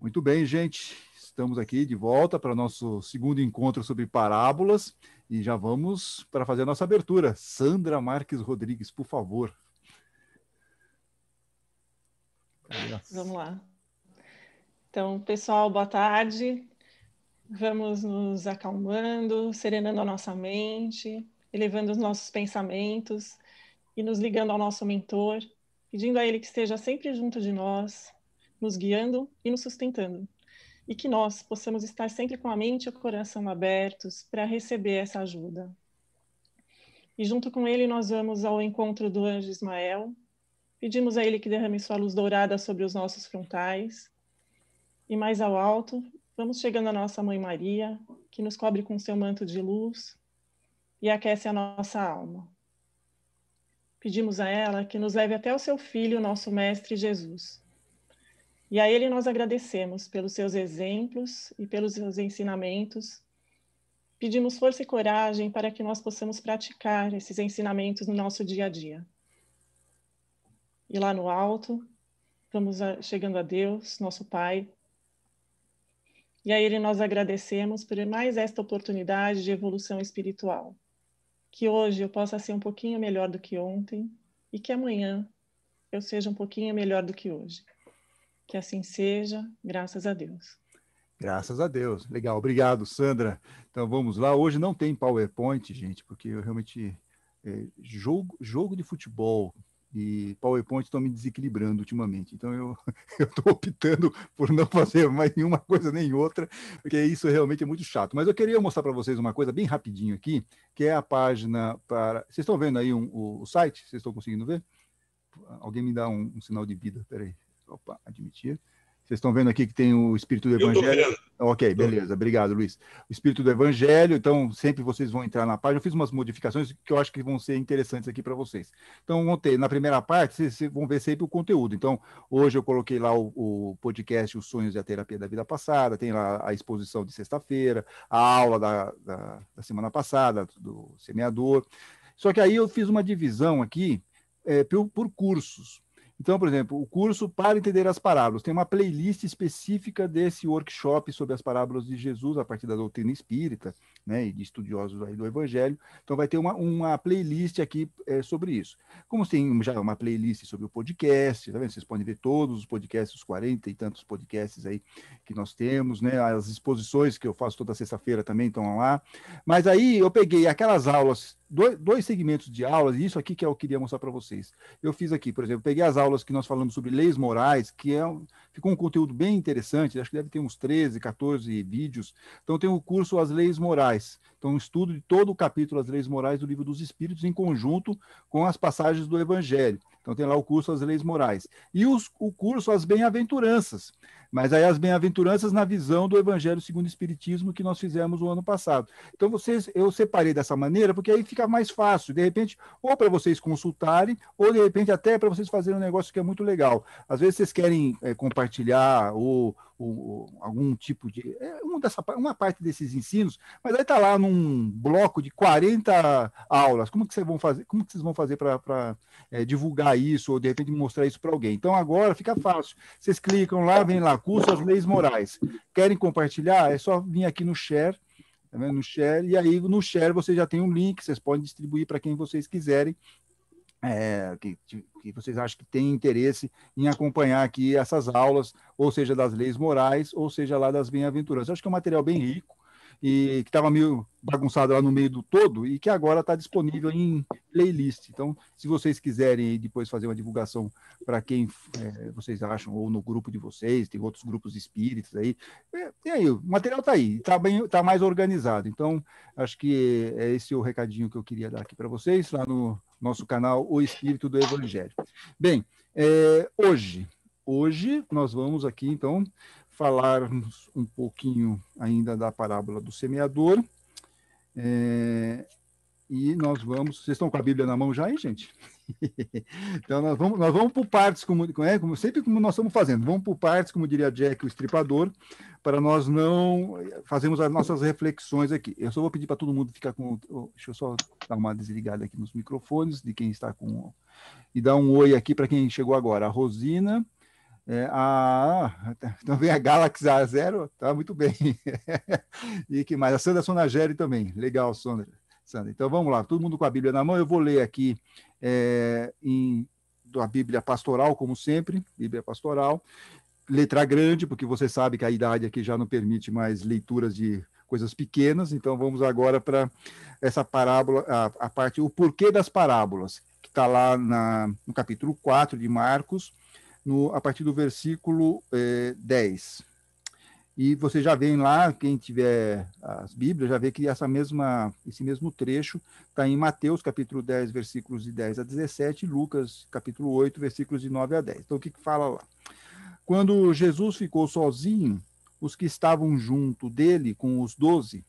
Muito bem, gente. Estamos aqui de volta para o nosso segundo encontro sobre parábolas e já vamos para fazer a nossa abertura. Sandra Marques Rodrigues, por favor. Vamos lá. Então, pessoal, boa tarde. Vamos nos acalmando, serenando a nossa mente, elevando os nossos pensamentos e nos ligando ao nosso mentor, pedindo a ele que esteja sempre junto de nós, nos guiando e nos sustentando. E que nós possamos estar sempre com a mente e o coração abertos para receber essa ajuda. E junto com ele nós vamos ao encontro do anjo Ismael, pedimos a ele que derrame sua luz dourada sobre os nossos frontais. E mais ao alto, vamos chegando à nossa Mãe Maria, que nos cobre com seu manto de luz e aquece a nossa alma. Pedimos a ela que nos leve até o seu Filho, nosso Mestre Jesus. E a ele nós agradecemos pelos seus exemplos e pelos seus ensinamentos. Pedimos força e coragem para que nós possamos praticar esses ensinamentos no nosso dia a dia. E lá no alto, vamos chegando a Deus, nosso Pai. E a ele nós agradecemos por mais esta oportunidade de evolução espiritual. Que hoje eu possa ser um pouquinho melhor do que ontem e que amanhã eu seja um pouquinho melhor do que hoje. Que assim seja, graças a Deus. Graças a Deus. Legal, obrigado, Sandra. Então vamos lá. Hoje não tem PowerPoint, gente, porque eu realmente jogo de futebol e PowerPoint estão me desequilibrando ultimamente. Então eu estou optando por não fazer mais nenhuma coisa nem outra, porque isso realmente é muito chato. Mas eu queria mostrar para vocês uma coisa bem rapidinho aqui, que é a página para... Vocês estão vendo aí o site? Vocês estão conseguindo ver? Alguém me dá um sinal de vida. Peraí. Opa, admitir. Vocês estão vendo aqui que tem o Espírito do Evangelho. Ok, beleza. Obrigado, Luiz. O Espírito do Evangelho, então sempre vocês vão entrar na página. Eu fiz umas modificações que eu acho que vão ser interessantes aqui para vocês. Então, ontem, na primeira parte, vocês vão ver sempre o conteúdo. Então, hoje eu coloquei lá o podcast Os Sonhos e a Terapia da Vida Passada, tem lá a exposição de sexta-feira, a aula da semana passada, do semeador. Só que aí eu fiz uma divisão aqui por cursos. Então, por exemplo, o curso Para Entender as Parábolas tem uma playlist específica desse workshop sobre as parábolas de Jesus, a partir da doutrina espírita, né, e de estudiosos aí do Evangelho. Então, vai ter uma playlist aqui sobre isso. Como tem já uma playlist sobre o podcast, tá vendo? Vocês podem ver todos os podcasts, os 40 e tantos podcasts aí que nós temos, né? As exposições que eu faço toda sexta-feira também estão lá. Mas aí eu peguei aquelas aulas, dois segmentos de aulas, e isso aqui que eu queria mostrar para vocês. Eu fiz aqui, por exemplo, peguei as aulas que nós falamos sobre leis morais, que ficou um conteúdo bem interessante, acho que deve ter uns 13, 14 vídeos. Então tem o curso As Leis Morais, então um estudo de todo o capítulo As Leis Morais do Livro dos Espíritos, em conjunto com as passagens do Evangelho. Então tem lá o curso As Leis Morais. E o curso As Bem-aventuranças, mas aí as bem-aventuranças na visão do Evangelho segundo o Espiritismo que nós fizemos o ano passado. Então eu separei dessa maneira, porque aí fica mais fácil, de repente, ou para vocês consultarem, ou de repente até para vocês fazerem um negócio que é muito legal. Às vezes vocês querem compartilhar ou algum tipo de... uma parte desses ensinos, mas aí está lá num bloco de 40 aulas. Como que vocês vão fazer para divulgar isso, ou de repente mostrar isso para alguém? Então agora fica fácil. Vocês clicam lá, vem lá, curso As Leis Morais. Querem compartilhar? É só vir aqui no share, tá vendo? No share, e aí no share você já tem um link, vocês podem distribuir para quem vocês quiserem, que vocês acham que tem interesse em acompanhar aqui essas aulas, ou seja, das leis morais, ou seja, lá das bem-aventuranças. Acho que é um material bem rico, e que estava meio bagunçado lá no meio do todo, e que agora está disponível em playlist. Então, se vocês quiserem depois fazer uma divulgação para quem vocês acham, ou no grupo de vocês, tem outros grupos espíritas aí, e aí, o material está aí, está mais organizado. Então, acho que é esse o recadinho que eu queria dar aqui para vocês, lá no nosso canal O Espírito do Evangelho. Bem, hoje nós vamos aqui, então, falarmos um pouquinho ainda da parábola do semeador. E nós vamos... Vocês estão com a Bíblia na mão já, hein, gente? Então, nós vamos por partes, como sempre como nós estamos fazendo. Vamos por partes, como diria Jack, o Estripador, para nós não fazermos as nossas reflexões aqui. Eu só vou pedir para todo mundo ficar com... Deixa eu só dar uma desligada aqui nos microfones de quem está com... E dar um oi aqui para quem chegou agora. A Rosina... Então vem a Galaxy A0, tá muito bem. E que mais? A Sandra Sonageri também. Legal, Sandra. Então vamos lá, todo mundo com a Bíblia na mão. Eu vou ler aqui a Bíblia Pastoral, como sempre, Bíblia Pastoral. Letra grande, porque você sabe que a idade aqui já não permite mais leituras de coisas pequenas. Então vamos agora para essa parábola, a parte, o porquê das parábolas, que está lá no capítulo 4 de Marcos, a partir do versículo 10. E você já vê lá, quem tiver as Bíblias, já vê que esse mesmo trecho está em Mateus, capítulo 10, versículos de 10 a 17, e Lucas, capítulo 8, versículos de 9 a 10. Então, o que fala lá? Quando Jesus ficou sozinho, os que estavam junto dele, com os 12,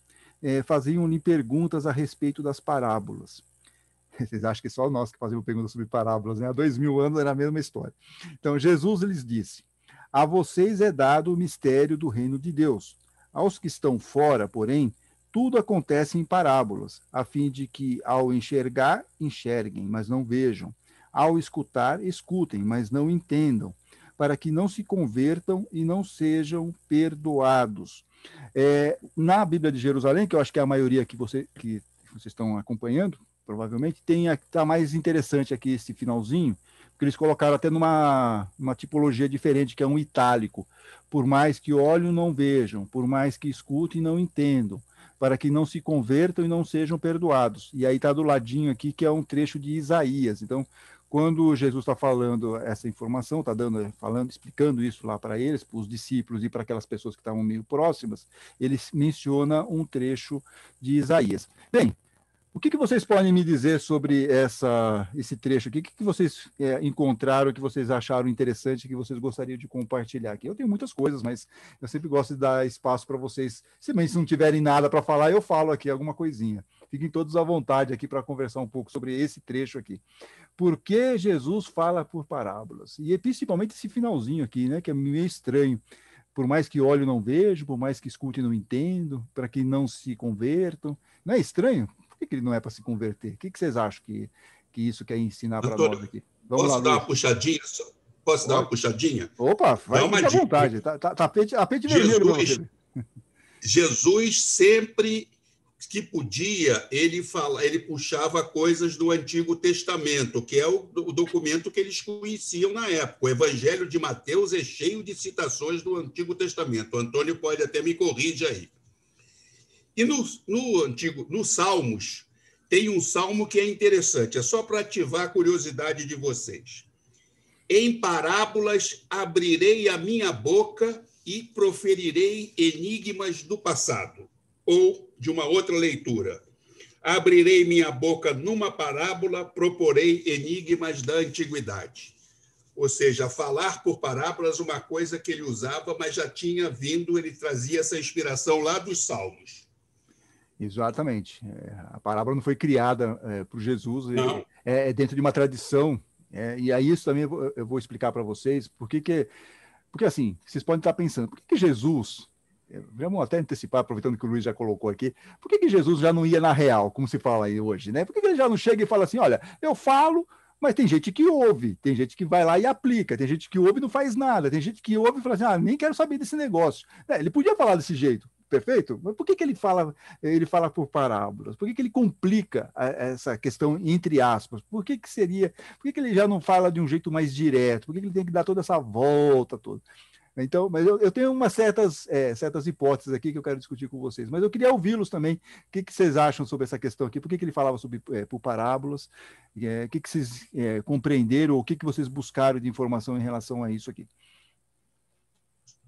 faziam-lhe perguntas a respeito das parábolas. Vocês acham que só nós que fazemos perguntas sobre parábolas, né? Há 2000 anos era a mesma história. Então, Jesus lhes disse: a vocês é dado o mistério do reino de Deus. Aos que estão fora, porém, tudo acontece em parábolas, a fim de que, ao enxergar, enxerguem, mas não vejam. Ao escutar, escutem, mas não entendam, para que não se convertam e não sejam perdoados. Na Bíblia de Jerusalém, que eu acho que é a maioria que vocês estão acompanhando, provavelmente, está mais interessante aqui esse finalzinho, porque eles colocaram até numa tipologia diferente, que é um itálico. Por mais que olhem, não vejam, por mais que escutem, não entendam, para que não se convertam e não sejam perdoados. E aí está do ladinho aqui, que é um trecho de Isaías. Então, quando Jesus está falando essa informação, está explicando isso lá para eles, para os discípulos e para aquelas pessoas que estavam meio próximas, ele menciona um trecho de Isaías. Bem, o que vocês podem me dizer sobre esse trecho aqui? O que vocês encontraram, que vocês acharam interessante, que vocês gostariam de compartilhar aqui? Eu tenho muitas coisas, mas eu sempre gosto de dar espaço para vocês. Se não tiverem nada para falar, eu falo aqui alguma coisinha. Fiquem todos à vontade aqui para conversar um pouco sobre esse trecho aqui. Por que Jesus fala por parábolas? E principalmente esse finalzinho aqui, né, que é meio estranho. Por mais que olhem, não vejo, por mais que escutem, não entendo, para que não se convertam. Não é estranho? Por que ele não é para se converter? O que vocês acham que isso quer ensinar para nós aqui? Vamos lá, dar uma puxadinha? Posso dar uma puxadinha? Opa, vai à vontade. Tapete vermelho para você. Jesus sempre que podia, ele puxava coisas do Antigo Testamento, que é o documento que eles conheciam na época. O Evangelho de Mateus é cheio de citações do Antigo Testamento. O Antônio pode até me corrigir aí. E no Salmos, tem um salmo que é interessante, é só para ativar a curiosidade de vocês. Em parábolas abrirei a minha boca e proferirei enigmas do passado. Ou, de uma outra leitura, abrirei minha boca numa parábola, proporei enigmas da antiguidade. Ou seja, falar por parábolas, uma coisa que ele usava, mas já tinha vindo, ele trazia essa inspiração lá dos Salmos. Exatamente. A parábola não foi criada por Jesus, é dentro de uma tradição. E aí isso também eu vou explicar para vocês. Porque assim, vocês podem estar pensando, por que Jesus, vamos até antecipar, aproveitando que o Luiz já colocou aqui, por que Jesus já não ia na real, como se fala aí hoje, né? Por que ele já não chega e fala assim, olha, eu falo, mas tem gente que ouve, tem gente que vai lá e aplica, tem gente que ouve e não faz nada, tem gente que ouve e fala assim, nem quero saber desse negócio. Ele podia falar desse jeito, perfeito? Mas por que ele fala por parábolas? Por que ele complica essa questão entre aspas? Por que ele já não fala de um jeito mais direto? Por que ele tem que dar toda essa volta toda? Então, mas eu tenho umas certas hipóteses aqui que eu quero discutir com vocês, mas eu queria ouvi-los também. O que vocês acham sobre essa questão aqui? Por que ele falava por parábolas? O que vocês compreenderam? O que vocês buscaram de informação em relação a isso aqui?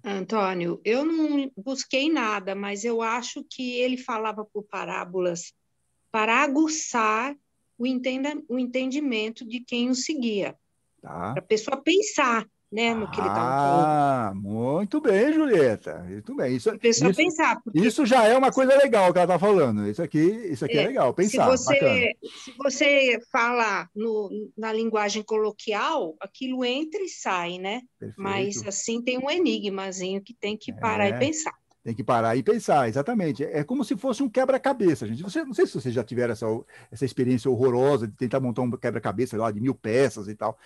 Antônio, eu não busquei nada, mas eu acho que ele falava por parábolas para aguçar o entendimento de quem o seguia, para a pessoa pensar, né, no que ele estava falando. Muito bem, Julieta. Muito bem. Pensar. Isso já é uma coisa legal que ela está falando. Isso aqui é legal, pensar. Se você fala na linguagem coloquial, aquilo entra e sai, né? Perfeito. Mas assim tem um enigmazinho que tem que parar e pensar. Tem que parar e pensar, exatamente. É como se fosse um quebra-cabeça, gente. Não sei se vocês já tiveram essa experiência horrorosa de tentar montar um quebra-cabeça lá de 1000 peças e tal.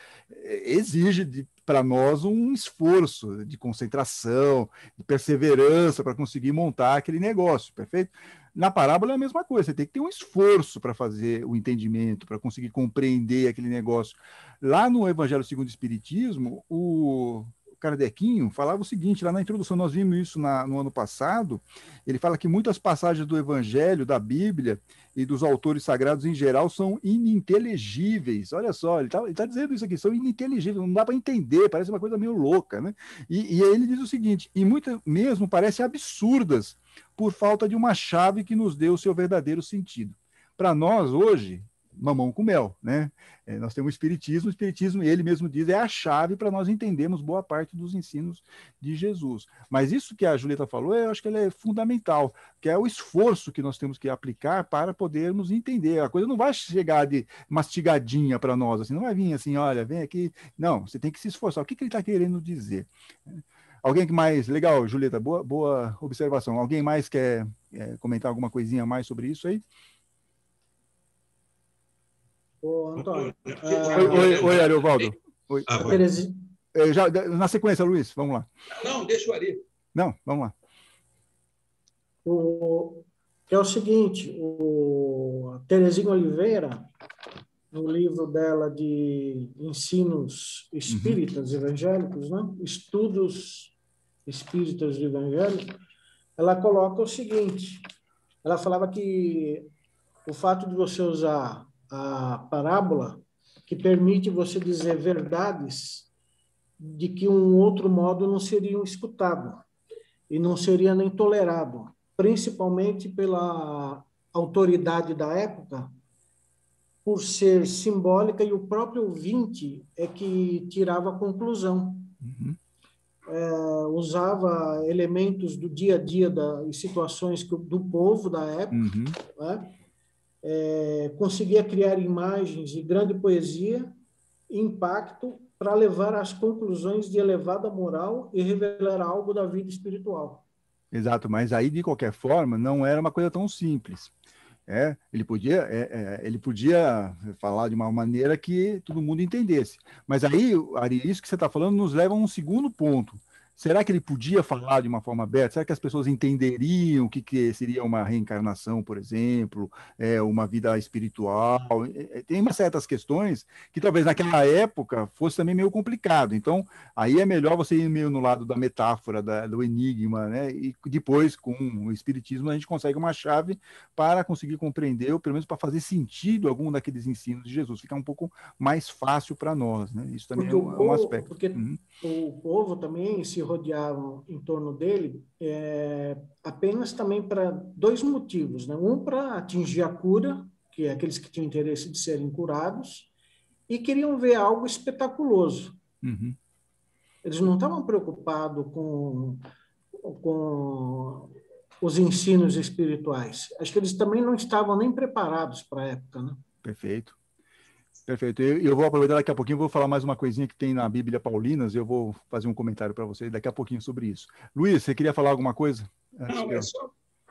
Exige para nós um esforço de concentração, de perseverança para conseguir montar aquele negócio, perfeito? Na parábola é a mesma coisa, você tem que ter um esforço para fazer o entendimento, para conseguir compreender aquele negócio. Lá no Evangelho segundo o Espiritismo, o Kardequinho falava o seguinte, lá na introdução, nós vimos isso no ano passado, ele fala que muitas passagens do Evangelho, da Bíblia e dos autores sagrados em geral são ininteligíveis. Olha só, ele tá dizendo isso aqui, são ininteligíveis, não dá para entender, parece uma coisa meio louca, né? E aí ele diz o seguinte, e muitas mesmo parecem absurdas por falta de uma chave que nos dê o seu verdadeiro sentido. Para nós, hoje, mamão com mel, né? Nós temos o espiritismo, ele mesmo diz, é a chave para nós entendermos boa parte dos ensinos de Jesus. Mas isso que a Julieta falou, eu acho que ela é fundamental, que é o esforço que nós temos que aplicar para podermos entender. A coisa não vai chegar de mastigadinha para nós, assim, não vai vir assim, olha, vem aqui. Não, você tem que se esforçar. O que ele está querendo dizer? Alguém que mais... Legal, Julieta, boa observação. Alguém mais quer comentar alguma coisinha mais sobre isso aí? Ô, Antônio. Oi, Ariovaldo. Oi. Na sequência, Luiz, vamos lá. Não, deixa o Ari. Não, vamos lá. É o seguinte, a Terezinha Oliveira, no livro dela de ensinos espíritas evangélicos, né? Estudos espíritas do evangelho, ela coloca o seguinte, ela falava que o fato de você usar a parábola, que permite você dizer verdades de que um outro modo não seriam escutado e não seria nem tolerado, principalmente pela autoridade da época, por ser simbólica, e o próprio ouvinte é que tirava a conclusão. Usava elementos do dia a dia e situações do povo da época, né? Conseguia criar imagens de grande poesia e impacto para levar às conclusões de elevada moral e revelar algo da vida espiritual. Exato, mas aí, de qualquer forma, não era uma coisa tão simples. Ele podia falar de uma maneira que todo mundo entendesse. Mas aí, Ari, isso que você está falando nos leva a um segundo ponto. Será que ele podia falar de uma forma aberta? Será que as pessoas entenderiam o que seria uma reencarnação, por exemplo, uma vida espiritual? Tem umas certas questões que talvez naquela época fosse também meio complicado. Então, aí é melhor você ir meio no lado da metáfora, do enigma, né? E depois, com o espiritismo, a gente consegue uma chave para conseguir compreender, ou pelo menos para fazer sentido algum daqueles ensinos de Jesus. Fica um pouco mais fácil para nós, né? Isso também é um aspecto. Porque o povo também se rodeavam em torno dele apenas também para dois motivos, né? Um, para atingir a cura, que é aqueles que tinham interesse de serem curados, e queriam ver algo espetaculoso. Eles não estavam preocupados com os ensinos espirituais. Acho que eles também não estavam nem preparados para a época, né? Perfeito. Perfeito. Eu vou aproveitar daqui a pouquinho, vou falar mais uma coisinha que tem na Bíblia Paulinas, eu vou fazer um comentário para vocês daqui a pouquinho sobre isso. Luiz, você queria falar alguma coisa? Não, é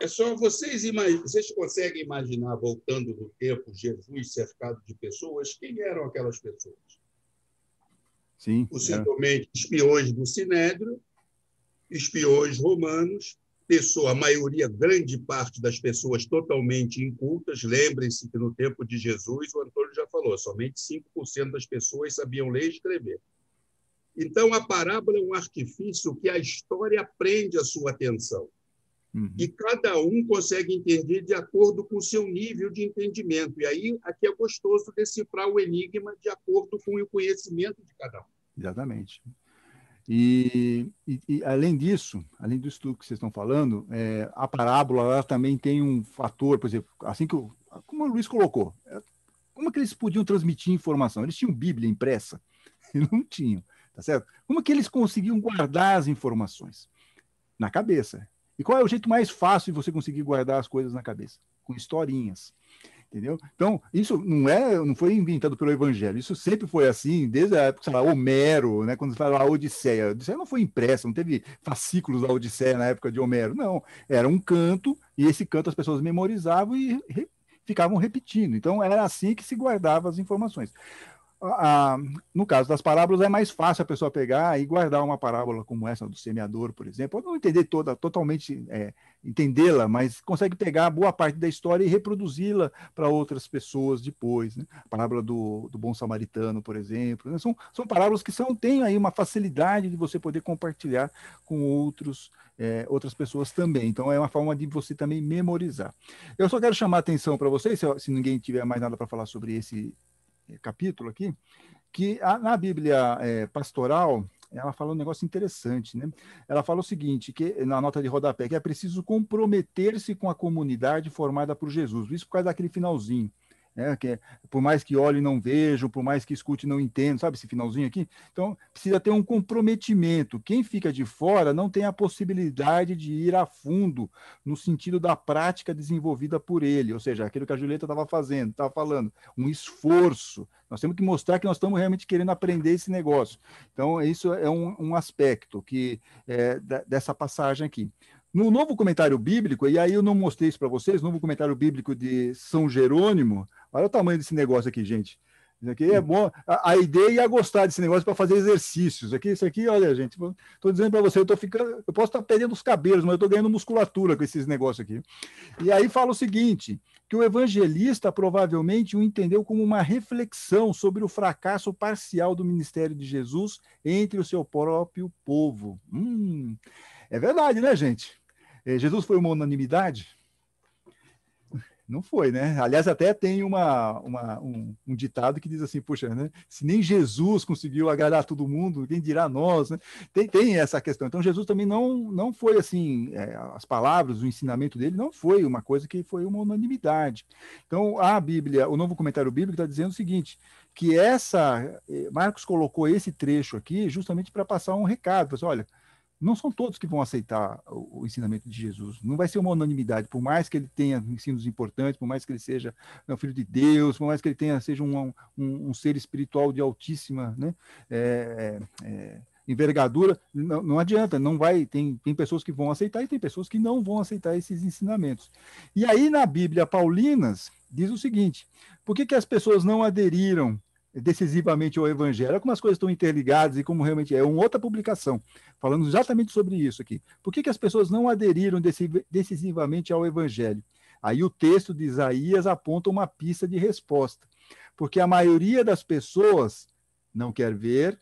só vocês conseguem imaginar, voltando no tempo, Jesus cercado de pessoas, quem eram aquelas pessoas? Sim. Possivelmente espiões do Sinédrio, espiões romanos, a maioria, grande parte das pessoas totalmente incultas. Lembrem-se que no tempo de Jesus, o Antônio já falou, somente 5% das pessoas sabiam ler e escrever. Então, a parábola é um artifício que a história prende a sua atenção. E cada um consegue entender de acordo com o seu nível de entendimento. E aí, aqui é gostoso decifrar o enigma de acordo com o conhecimento de cada um. Exatamente. E além disso tudo que vocês estão falando, a parábola ela também tem um fator, por exemplo, assim como o Luiz colocou, como que eles podiam transmitir informação? Eles tinham Bíblia impressa? Não tinham, tá certo? Como que eles conseguiam guardar as informações? Na cabeça. E qual é o jeito mais fácil de você conseguir guardar as coisas na cabeça? Com historinhas. Entendeu? Então, isso não foi inventado pelo Evangelho, isso sempre foi assim, desde a época, sei lá, Homero, né, quando se fala a Odisseia. A Odisseia não foi impressa, não teve fascículos da Odisseia na época de Homero, não. Era um canto, e esse canto as pessoas memorizavam e ficavam repetindo. Então, era assim que se guardava as informações. No caso das parábolas, é mais fácil a pessoa pegar e guardar uma parábola como essa do semeador, por exemplo. Pode não entender totalmente, entendê-la, mas consegue pegar boa parte da história e reproduzi-la para outras pessoas depois. Né? A parábola do bom samaritano, por exemplo. Né? São parábolas que têm aí uma facilidade de você poder compartilhar com outras pessoas também. Então, é uma forma de você também memorizar. Eu só quero chamar a atenção para vocês, se ninguém tiver mais nada para falar sobre esse capítulo aqui, que na Bíblia pastoral, ela fala um negócio interessante, né? Ela fala o seguinte, que na nota de rodapé, que é preciso comprometer-se com a comunidade formada por Jesus. Isso por causa daquele finalzinho. Que por mais que olhe não vejo, por mais que escute não entendo, sabe esse finalzinho aqui? Então, precisa ter um comprometimento. Quem fica de fora não tem a possibilidade de ir a fundo no sentido da prática desenvolvida por ele, ou seja, aquilo que a Julieta estava falando, um esforço. Nós temos que mostrar que nós estamos realmente querendo aprender esse negócio. Então, isso é um aspecto dessa passagem aqui. No Novo Comentário Bíblico, e aí eu não mostrei isso para vocês, Novo Comentário Bíblico de São Jerônimo, olha o tamanho desse negócio aqui, gente. Isso aqui é bom. A ideia ia gostar desse negócio para fazer exercícios. Isso aqui, olha, gente, estou dizendo para você, eu posso estar perdendo os cabelos, mas eu estou ganhando musculatura com esses negócios aqui. E aí fala o seguinte, que o evangelista provavelmente o entendeu como uma reflexão sobre o fracasso parcial do ministério de Jesus entre o seu próprio povo. É verdade, né, gente? Jesus foi uma unanimidade? Não foi, né? Aliás, até tem um ditado que diz assim, puxa, né? Se nem Jesus conseguiu agradar todo mundo, quem dirá nós, né? Tem essa questão. Então, Jesus também não foi assim, as palavras, o ensinamento dele não foi uma coisa que foi uma unanimidade. Então, a Bíblia, o Novo Comentário Bíblico está dizendo o seguinte, que Marcos colocou esse trecho aqui justamente para passar um recado, assim, olha, não são todos que vão aceitar o ensinamento de Jesus. Não vai ser uma unanimidade, por mais que ele tenha ensinos importantes, por mais que ele seja o filho de Deus, por mais que ele seja um ser espiritual de altíssima, né, envergadura, não adianta, não vai. Tem pessoas que vão aceitar e tem pessoas que não vão aceitar esses ensinamentos. E aí na Bíblia Paulinas diz o seguinte: por que as pessoas não aderiram decisivamente ao Evangelho? Olha como as coisas estão interligadas e como realmente é uma outra publicação, falando exatamente sobre isso aqui. Por que as pessoas não aderiram decisivamente ao Evangelho? Aí o texto de Isaías aponta uma pista de resposta. Porque a maioria das pessoas não quer ver,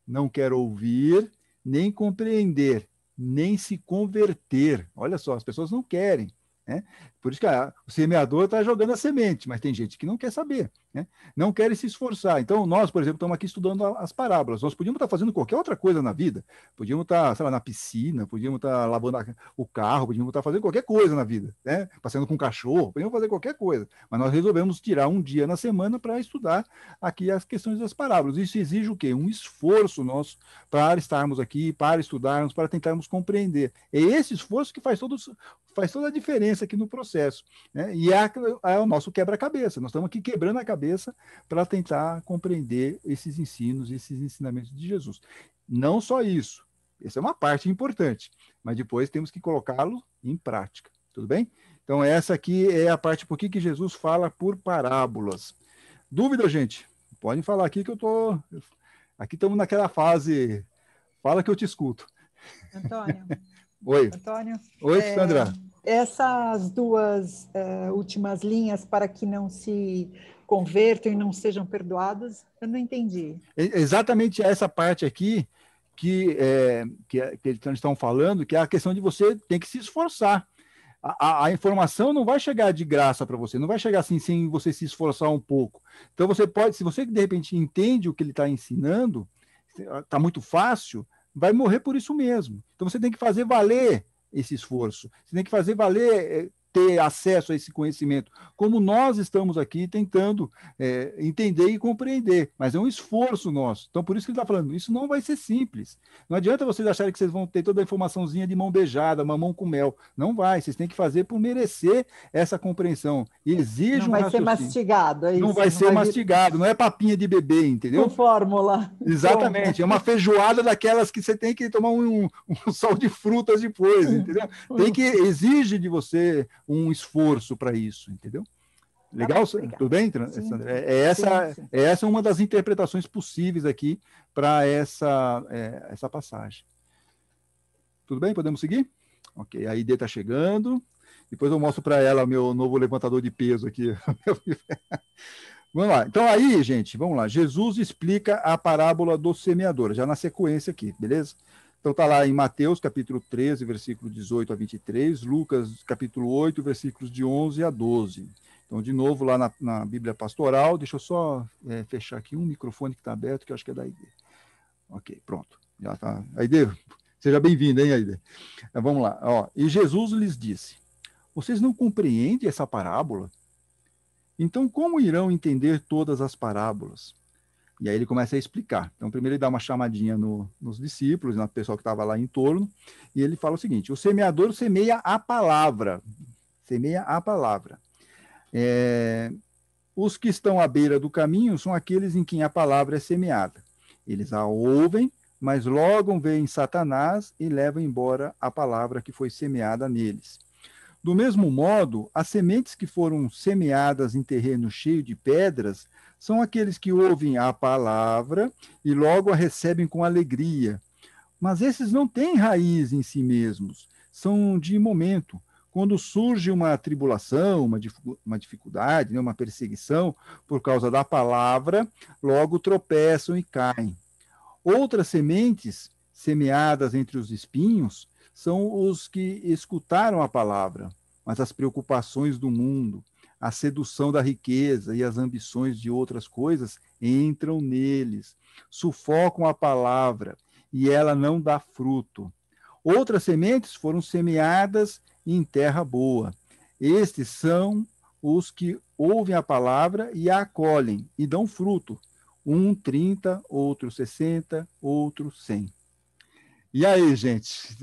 não quer ouvir, nem compreender, nem se converter. Olha só, as pessoas não querem. Né? Por isso que o semeador está jogando a semente, mas tem gente que não quer saber, né? Não quer se esforçar. Então, nós, por exemplo, estamos aqui estudando as parábolas. Nós podíamos estar fazendo qualquer outra coisa na vida. Podíamos estar, sei lá, na piscina, podíamos estar lavando o carro, podíamos estar fazendo qualquer coisa na vida, né? Passeando com um cachorro, podíamos fazer qualquer coisa. Mas nós resolvemos tirar um dia na semana para estudar aqui as questões das parábolas. Isso exige o quê? Um esforço nosso para estarmos aqui, para estudarmos, para tentarmos compreender. É esse esforço que faz toda a diferença aqui no processo, né? E é o nosso quebra-cabeça. Nós estamos aqui quebrando a cabeça para tentar compreender esses ensinos, esses ensinamentos de Jesus. Não só isso, essa é uma parte importante, mas depois temos que colocá-lo em prática, tudo bem? Então essa aqui é a parte por que Jesus fala por parábolas. Dúvida, gente? Podem falar aqui que eu tô... Aqui estamos naquela fase, fala que eu te escuto. Antônio. Oi. Antônio. Oi, Sandra. Essas duas últimas linhas, para que não se convertam e não sejam perdoados, eu não entendi. Exatamente essa parte aqui que eles estão falando, que é a questão de você ter que se esforçar. A informação não vai chegar de graça para você, não vai chegar assim sem você se esforçar um pouco. Então você pode, se você de repente entende o que ele está ensinando, está muito fácil, vai morrer por isso mesmo. Então você tem que fazer valer esse esforço. Você tem que fazer valer ter acesso a esse conhecimento, como nós estamos aqui tentando entender e compreender, mas é um esforço nosso. Então, por isso que ele está falando, isso não vai ser simples. Não adianta vocês acharem que vocês vão ter toda a informaçãozinha de mão beijada, mamão com mel. Não vai, vocês têm que fazer por merecer essa compreensão. Exige um raciocínio. Não vai ser mastigado, é isso? Não vai ser mastigado, não é papinha de bebê, entendeu? Com fórmula. Exatamente, é uma feijoada daquelas que você tem que tomar um sal de frutas depois, entendeu? Exige de você um esforço para isso, entendeu? Legal? Tudo bem, Sandra? Essa é uma das interpretações possíveis aqui para essa passagem. Tudo bem? Podemos seguir? Ok, a ID está chegando. Depois eu mostro para ela meu novo levantador de peso aqui. Vamos lá. Então aí, gente, vamos lá. Jesus explica a parábola do semeador, já na sequência aqui, beleza? Então está lá em Mateus, capítulo 13, versículo 18 a 23, Lucas, capítulo 8, versículos de 11 a 12. Então, de novo, lá na Bíblia Pastoral, deixa eu só fechar aqui um microfone que está aberto, que eu acho que é da Aide. Ok, pronto. Já está. Aide, seja bem-vinda, hein, Aide? Vamos lá. Ó, e Jesus lhes disse, vocês não compreendem essa parábola? Então, como irão entender todas as parábolas? E aí ele começa a explicar. Então, primeiro ele dá uma chamadinha nos discípulos, no pessoal que estava lá em torno, e ele fala o seguinte, o semeador semeia a palavra. Semeia a palavra. Os que estão à beira do caminho são aqueles em quem a palavra é semeada. Eles a ouvem, mas logo veem Satanás e levam embora a palavra que foi semeada neles. Do mesmo modo, as sementes que foram semeadas em terreno cheio de pedras são aqueles que ouvem a palavra e logo a recebem com alegria. Mas esses não têm raiz em si mesmos, são de momento. Quando surge uma tribulação, uma dificuldade, né, uma perseguição por causa da palavra, logo tropeçam e caem. Outras sementes, semeadas entre os espinhos, são os que escutaram a palavra, mas as preocupações do mundo, a sedução da riqueza e as ambições de outras coisas entram neles, sufocam a palavra e ela não dá fruto. Outras sementes foram semeadas em terra boa. Estes são os que ouvem a palavra e a acolhem e dão fruto. 30, outro 60, outro 100. E aí, gente?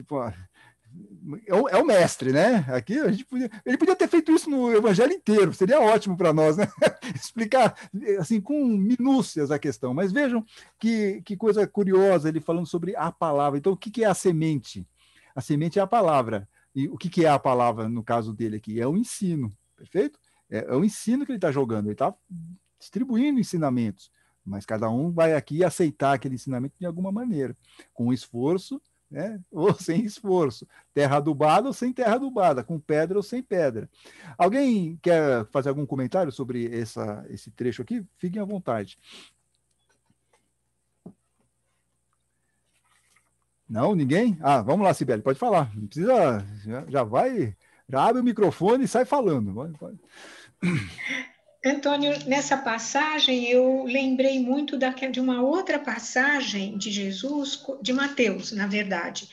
É o mestre, né? Aqui ele podia ter feito isso no evangelho inteiro, seria ótimo para nós, né? Explicar assim com minúcias a questão. Mas vejam que coisa curiosa ele falando sobre a palavra. Então, o que é a semente? A semente é a palavra. E o que é a palavra no caso dele aqui? É o ensino, perfeito? É o ensino que ele está jogando, ele está distribuindo ensinamentos, mas cada um vai aqui aceitar aquele ensinamento de alguma maneira, com esforço, né, ou sem esforço, terra adubada ou sem terra adubada, com pedra ou sem pedra. Alguém quer fazer algum comentário sobre esse trecho aqui? Fiquem à vontade. Não, ninguém? Vamos lá, Cibele, pode falar. Não precisa, já abre o microfone e sai falando. Vai. Antônio, nessa passagem eu lembrei muito de uma outra passagem de Jesus, de Mateus, na verdade,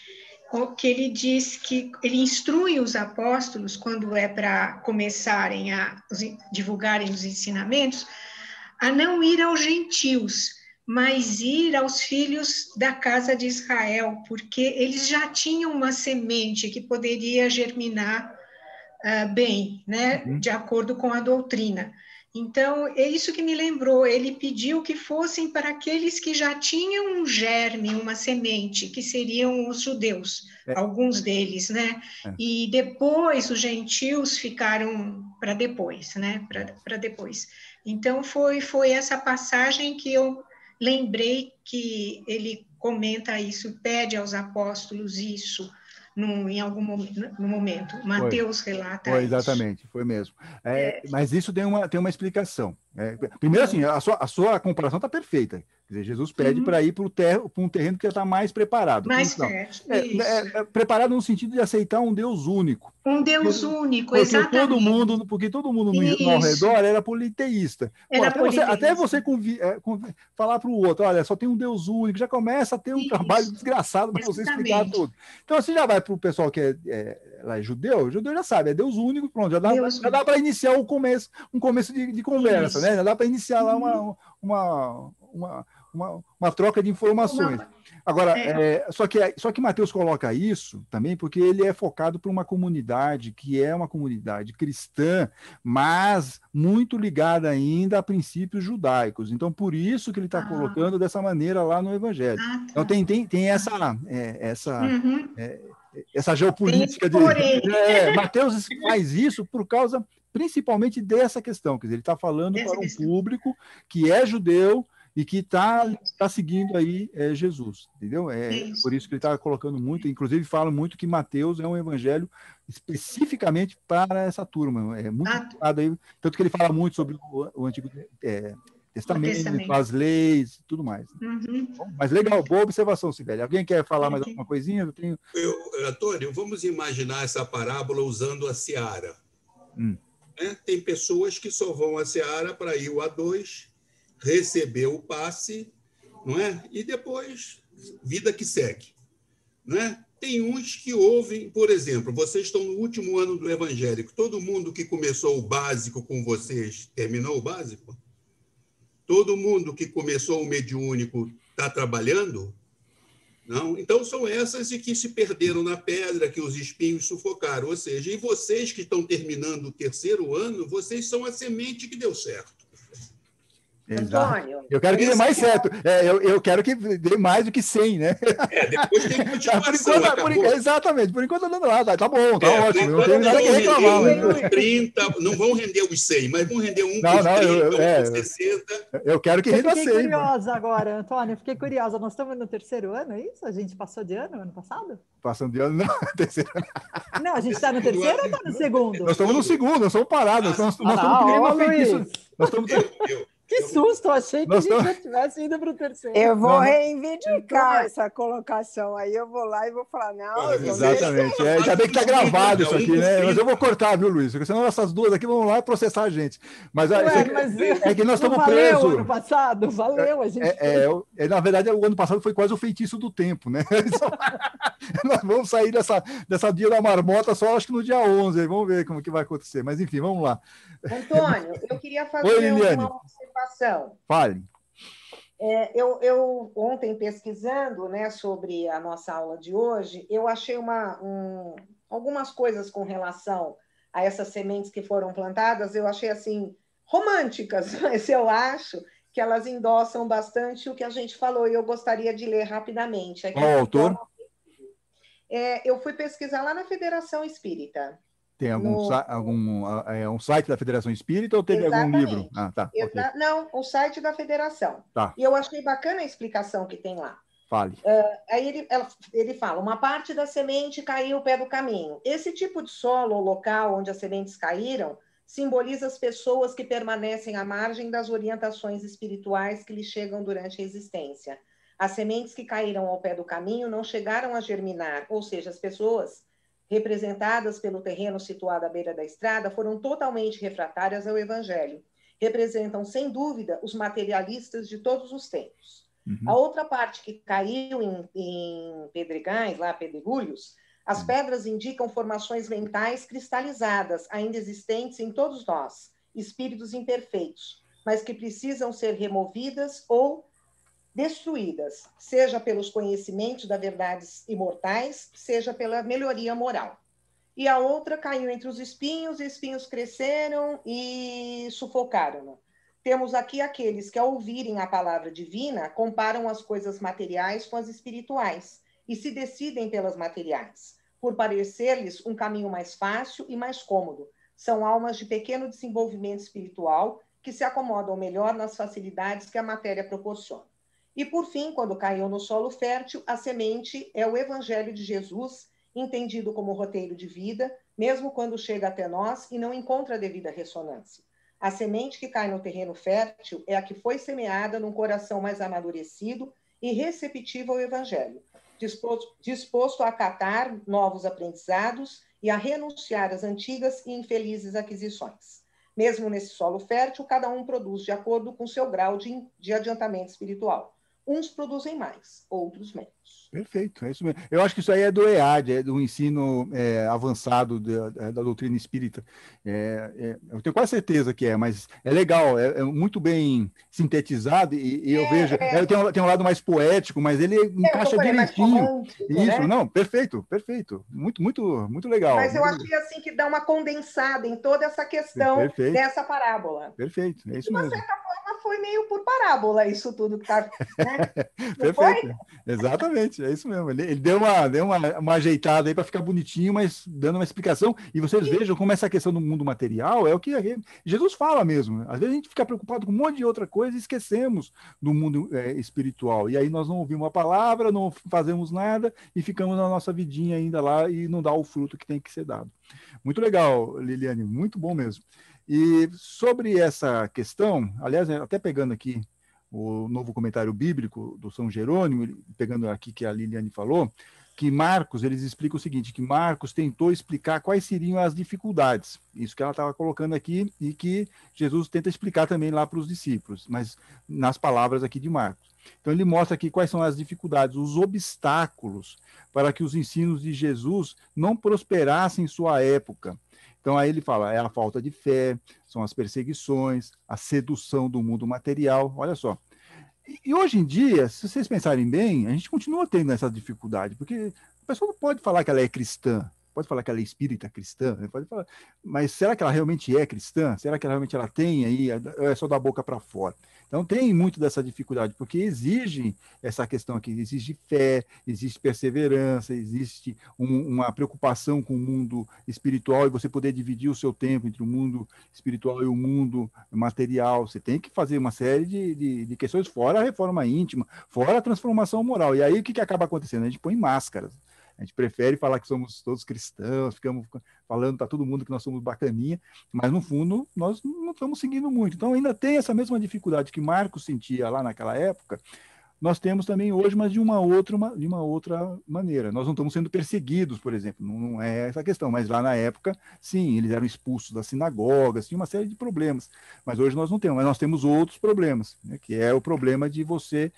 que ele diz que ele instrui os apóstolos, quando é para começarem a divulgarem os ensinamentos, a não ir aos gentios, mas ir aos filhos da casa de Israel, porque eles já tinham uma semente que poderia germinar bem, né, de acordo com a doutrina. Então, é isso que me lembrou, ele pediu que fossem para aqueles que já tinham um germe, uma semente, que seriam os judeus, alguns deles, né? E depois os gentios ficaram para depois, né? Para depois. Então, foi essa passagem que eu lembrei que ele comenta isso, pede aos apóstolos isso, em algum momento. Mateus relata isso. Exatamente, foi mesmo. Mas isso tem uma explicação. Primeiro, assim, a sua comparação está perfeita. Quer dizer, Jesus pede para ir para um terreno que já está mais preparado. Mais certo. Preparado no sentido de aceitar um Deus único. Um Deus único, exatamente. Porque todo mundo ao redor era politeísta. Até você falar para o outro, olha, só tem um Deus único, já começa a ter um trabalho desgraçado para você explicar tudo. Então, assim, já vai para o pessoal que ela é judeu, o judeu já sabe, é Deus único, pronto, já dá para iniciar um começo de conversa, né? Já dá para iniciar lá uma troca de informações. Agora, só que Mateus coloca isso também porque ele é focado para uma comunidade que é uma comunidade cristã, mas muito ligada ainda a princípios judaicos. Então, por isso que ele está colocando dessa maneira lá no Evangelho. Então, tem essa geopolítica Mateus faz isso por causa principalmente dessa questão, quer dizer, ele está falando para um público que é judeu e que está seguindo aí Jesus, entendeu? Por isso que ele está colocando muito, inclusive fala muito que Mateus é um evangelho especificamente para essa turma, é muito aí, tanto que ele fala muito sobre o Antigo Testamento, as leis e tudo mais. Bom, mas legal, boa observação, Sibeli. Alguém quer falar mais alguma coisinha? Antônio, vamos imaginar essa parábola usando a seara. Tem pessoas que só vão à seara para ir ao A2, receber o passe, não é? E depois, vida que segue. Não é? Tem uns que ouvem, por exemplo, vocês estão no último ano do evangélico, todo mundo que começou o básico com vocês terminou o básico? Todo mundo que começou o mediúnico está trabalhando? Não? Então, são essas que se perderam na pedra, que os espinhos sufocaram. Ou seja, e vocês que estão terminando o terceiro ano, vocês são a semente que deu certo. Antônio, eu quero que dê mais certo. Eu quero que dê mais do que 100, né? Depois tem continuação. Exatamente. Por enquanto, andando lá. Tá bom, tá ótimo. Não tem nada que reclamar. 30, não vão render os 100, mas vão render um por 30, 60. Eu quero que renda 100. Eu fiquei curiosa agora, Antônio. Fiquei curiosa. Nós estamos no terceiro ano, é isso? A gente passou de ano passado? Passando de ano, não. Terceiro. Não, a gente está no terceiro ou está no segundo? Nós estamos no segundo, nós estamos parados. Nós estamos Que susto, achei que a gente já tivesse ido para o terceiro. Eu vou reivindicar essa colocação aí, eu vou lá e vou falar, não... Exatamente, ainda bem que está gravado isso aqui, né? Mas eu vou cortar, viu, Luiz? Porque senão essas duas aqui vão lá processar a gente. Mas é que nós estamos presos. Valeu ano passado, valeu a gente. Na verdade, o ano passado foi quase o feitiço do tempo, né? Nós vamos sair dessa dia da marmota só acho que no dia 11, vamos ver como que vai acontecer. Mas enfim, vamos lá. Antônio, eu queria fazer uma observação. Fale. Eu ontem, pesquisando, né, sobre a nossa aula de hoje, eu achei algumas coisas com relação a essas sementes que foram plantadas, eu achei assim românticas, mas eu acho que elas endossam bastante o que a gente falou, e eu gostaria de ler rapidamente. Qual o autor? Eu fui pesquisar lá na Federação Espírita. Tem um site da Federação Espírita ou teve algum livro? Tá. Não, o site da Federação. Tá. E eu achei bacana a explicação que tem lá. Fale. Aí ele fala, uma parte da semente caiu ao pé do caminho. Esse tipo de solo ou local onde as sementes caíram simboliza as pessoas que permanecem à margem das orientações espirituais que lhes chegam durante a existência. As sementes que caíram ao pé do caminho não chegaram a germinar, ou seja, as pessoas representadas pelo terreno situado à beira da estrada foram totalmente refratárias ao Evangelho. Representam, sem dúvida, os materialistas de todos os tempos. A outra parte que caiu em pedregais, lá, pedregulhos, as pedras indicam formações mentais cristalizadas, ainda existentes em todos nós, espíritos imperfeitos, mas que precisam ser removidas ou destruídas, seja pelos conhecimentos das verdades imortais, seja pela melhoria moral. E a outra caiu entre os espinhos, e espinhos cresceram e sufocaram-no. Temos aqui aqueles que, ao ouvirem a palavra divina, comparam as coisas materiais com as espirituais e se decidem pelas materiais, por parecer-lhes um caminho mais fácil e mais cômodo. São almas de pequeno desenvolvimento espiritual que se acomodam melhor nas facilidades que a matéria proporciona. E, por fim, quando caiu no solo fértil, a semente é o Evangelho de Jesus, entendido como roteiro de vida, mesmo quando chega até nós e não encontra a devida ressonância. A semente que cai no terreno fértil é a que foi semeada num coração mais amadurecido e receptivo ao Evangelho, disposto a acatar novos aprendizados e a renunciar às antigas e infelizes aquisições. Mesmo nesse solo fértil, cada um produz de acordo com seu grau de adiantamento espiritual. Uns produzem mais, outros menos. Perfeito, é isso mesmo. Eu acho que isso aí é do EAD, é do ensino avançado da doutrina espírita. Eu tenho quase certeza que mas é legal, é muito bem sintetizado e eu vejo. Tem um lado mais poético, mas ele encaixa direitinho. Isso, né? Não, perfeito. Muito, muito, muito legal. Mas eu achei assim que dá uma condensada em toda essa questão dessa parábola. Perfeito, é isso mesmo. De uma certa forma, foi meio por parábola isso tudo que está. Né? Perfeito, foi? Exatamente, é isso mesmo. Ele deu uma ajeitada aí para ficar bonitinho, mas dando uma explicação. E vocês vejam como essa questão do mundo material é o que Jesus fala mesmo. Às vezes a gente fica preocupado com um monte de outra coisa e esquecemos do mundo espiritual. E aí nós não ouvimos a palavra, não fazemos nada e ficamos na nossa vidinha ainda lá e não dá o fruto que tem que ser dado. Muito legal, Liliane, muito bom mesmo. E sobre essa questão, aliás, até pegando aqui o novo comentário bíblico do São Jerônimo, pegando aqui que a Liliane falou, que Marcos, eles explicam o seguinte, que Marcos tentou explicar quais seriam as dificuldades, isso que ela estava colocando aqui, e que Jesus tenta explicar também lá para os discípulos, mas nas palavras aqui de Marcos. Então ele mostra aqui quais são as dificuldades, os obstáculos para que os ensinos de Jesus não prosperassem em sua época. Então aí ele fala, é a falta de fé, são as perseguições, a sedução do mundo material, olha só. E hoje em dia, se vocês pensarem bem, a gente continua tendo essa dificuldade, porque a pessoa não pode falar que ela é cristã, pode falar que ela é espírita cristã, pode falar, mas será que ela realmente é cristã? Será que ela tem aí, é só da boca para fora? Então tem muito dessa dificuldade, porque exige essa questão aqui, exige fé, existe perseverança, existe uma preocupação com o mundo espiritual e você poder dividir o seu tempo entre o mundo espiritual e o mundo material. Você tem que fazer uma série de questões, fora a reforma íntima, fora a transformação moral. E aí o que acaba acontecendo? A gente põe máscaras. A gente prefere falar que somos todos cristãos, ficamos falando para todo mundo que nós somos bacaninha, mas no fundo nós não estamos seguindo muito. Então ainda tem essa mesma dificuldade que Marcos sentia lá naquela época, nós temos também hoje, mas de uma outra maneira. Nós não estamos sendo perseguidos, por exemplo, não é essa a questão, mas lá na época, sim, eles eram expulsos das sinagogas, tinha uma série de problemas, mas hoje nós não temos, mas nós temos outros problemas, né, que é o problema de você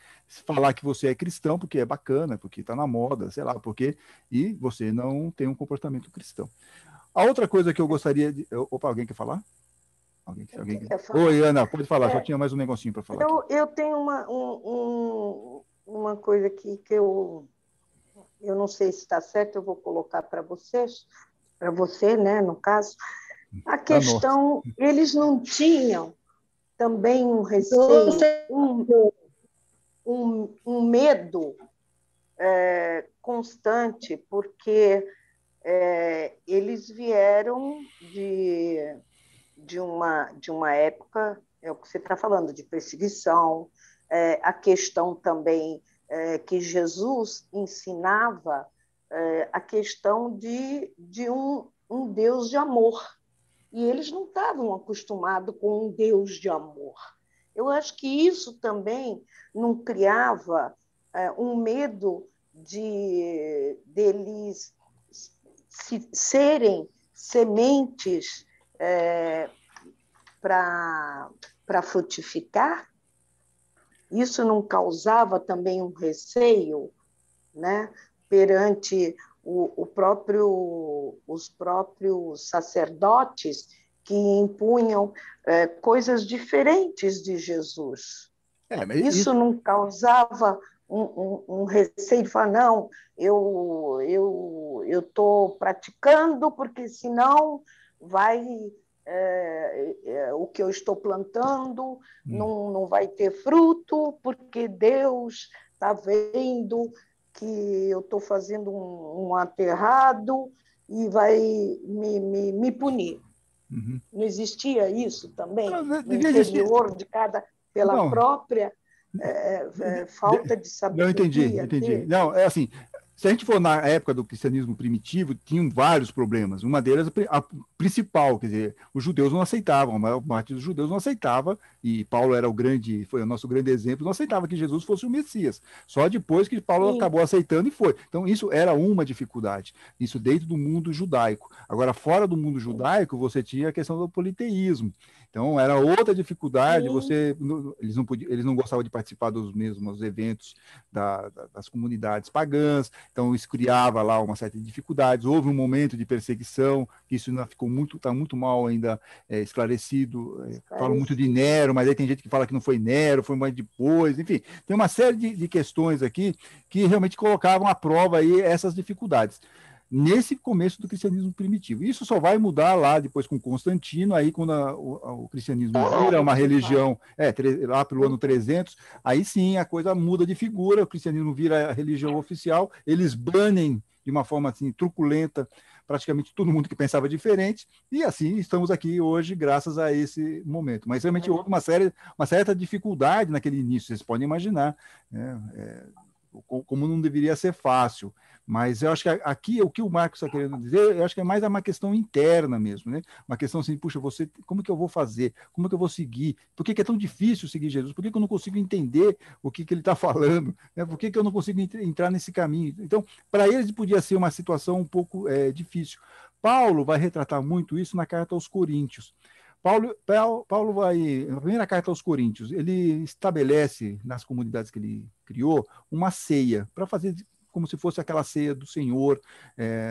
falar que você é cristão, porque é bacana, porque está na moda, sei lá, porque, e você não tem um comportamento cristão. A outra coisa que eu gostaria de... Opa, alguém quer falar? Alguém quer falar? Oi, Ana, pode falar, só tinha mais um negocinho para falar. Eu tenho uma coisa aqui que eu não sei se está certo, eu vou colocar para vocês, para você, né, no caso. A questão, eles não tinham também um receio, um medo constante, porque eles vieram de uma época, é o que você está falando, de perseguição, a questão também que Jesus ensinava, a questão de um Deus de amor. E eles não estavam acostumados com um Deus de amor. Eu acho que isso também não criava um medo deles serem sementes para frutificar? Isso não causava também um receio, né, perante os próprios sacerdotes que impunham coisas diferentes de Jesus? Isso não causava um receio de falar, não, eu estou praticando porque senão vai... o que eu estou plantando não vai ter fruto, porque Deus está vendo que eu estou fazendo um ato errado e vai me punir. Uhum. Não existia isso também no interior de cada, pela própria falta de sabedoria? Eu entendi. Não, é assim... Se a gente for na época do cristianismo primitivo, tinham vários problemas. Uma delas, a principal, quer dizer, os judeus não aceitavam, a maior parte dos judeus não aceitava, e Paulo foi o nosso grande exemplo, não aceitava que Jesus fosse o Messias. Só depois que Paulo acabou aceitando e foi. Então, isso era uma dificuldade. Isso dentro do mundo judaico. Agora, fora do mundo judaico, você tinha a questão do politeísmo. Então, era outra dificuldade, eles não gostavam de participar dos mesmos eventos das comunidades pagãs, então isso criava lá uma série de dificuldades. Houve um momento de perseguição, que isso ainda está muito mal ainda esclarecido. Falam muito de Nero, mas aí tem gente que fala que não foi Nero, foi mais depois, enfim, tem uma série de questões aqui que realmente colocavam à prova aí essas dificuldades nesse começo do cristianismo primitivo. Isso só vai mudar lá depois com Constantino, aí quando o cristianismo vira uma religião, lá pelo ano 300, aí sim a coisa muda de figura, o cristianismo vira a religião oficial, eles banem de uma forma assim truculenta praticamente todo mundo que pensava diferente, e assim estamos aqui hoje graças a esse momento. Mas realmente houve uma certa dificuldade naquele início, vocês podem imaginar, né? Como não deveria ser fácil. Mas eu acho que aqui o que o Marcos está querendo dizer, eu acho que é mais uma questão interna mesmo, né? Uma questão assim, puxa, como que eu vou fazer? Como que eu vou seguir? Por que é tão difícil seguir Jesus? Por que eu não consigo entender o que ele está falando? Né? Por que eu não consigo entrar nesse caminho? Então, para eles podia ser uma situação um pouco difícil. Paulo vai retratar muito isso na carta aos Coríntios. Paulo vai, na primeira carta aos Coríntios, ele estabelece nas comunidades que ele criou uma ceia para fazer como se fosse aquela ceia do Senhor,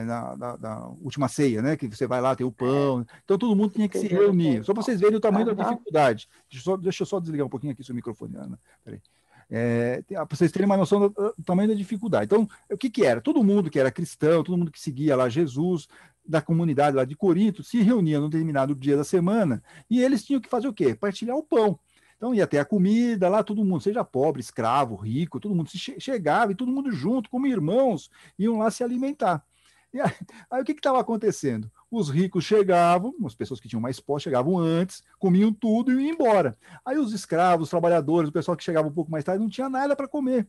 na última ceia, né? Que você vai lá, tem o pão. Então, todo mundo tinha que se reunir. Só para vocês verem o tamanho da dificuldade. Deixa eu só desligar um pouquinho aqui seu microfone, Ana. Peraí. Para vocês terem uma noção do tamanho da dificuldade. Então, o que era? Todo mundo que era cristão, todo mundo que seguia lá Jesus, da comunidade lá de Corinto, se reunia num determinado dia da semana, e eles tinham que fazer o quê? Partilhar o pão. Então ia ter a comida lá, todo mundo, seja pobre, escravo, rico, todo mundo chegava e todo mundo junto, como irmãos, iam lá se alimentar. E aí o que estava acontecendo? Os ricos chegavam, as pessoas que tinham mais posse chegavam antes, comiam tudo e iam embora. Aí os escravos, os trabalhadores, o pessoal que chegava um pouco mais tarde, não tinha nada para comer.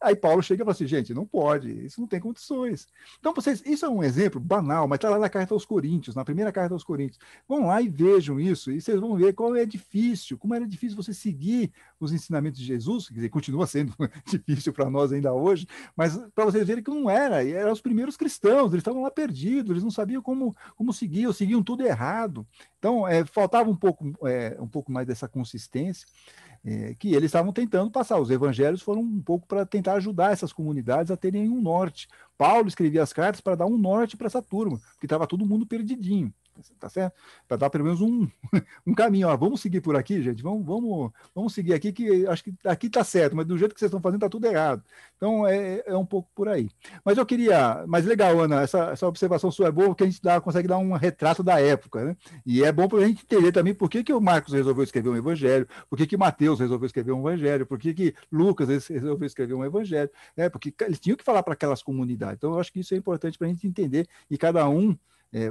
Aí Paulo chega e fala assim, gente, não pode, isso não tem condições. Então, isso é um exemplo banal, mas está lá na carta aos Coríntios, na primeira carta aos Coríntios. Vão lá e vejam isso, e vocês vão ver como era difícil você seguir os ensinamentos de Jesus, quer dizer, continua sendo difícil para nós ainda hoje, mas para vocês verem que não eram os primeiros cristãos, eles estavam lá perdidos, eles não sabiam como seguir, seguiam tudo errado. Então, faltava um pouco mais dessa consistência que eles estavam tentando passar. Os evangelhos foram um pouco para tentar ajudar essas comunidades a terem um norte. Paulo escrevia as cartas para dar um norte para essa turma, porque estava todo mundo perdidinho. Tá certo? Para dar pelo menos um caminho. Ó, vamos seguir por aqui, gente. Vamos seguir aqui, que acho que aqui está certo, mas do jeito que vocês estão fazendo está tudo errado. Então é um pouco por aí. Mas legal, Ana, essa observação sua é boa, porque a gente consegue dar um retrato da época, né? E é bom para a gente entender também por que o Marcos resolveu escrever um evangelho, por que Mateus resolveu escrever um evangelho, por que Lucas resolveu escrever um evangelho, né? Porque eles tinham que falar para aquelas comunidades. Então eu acho que isso é importante para a gente entender, e cada um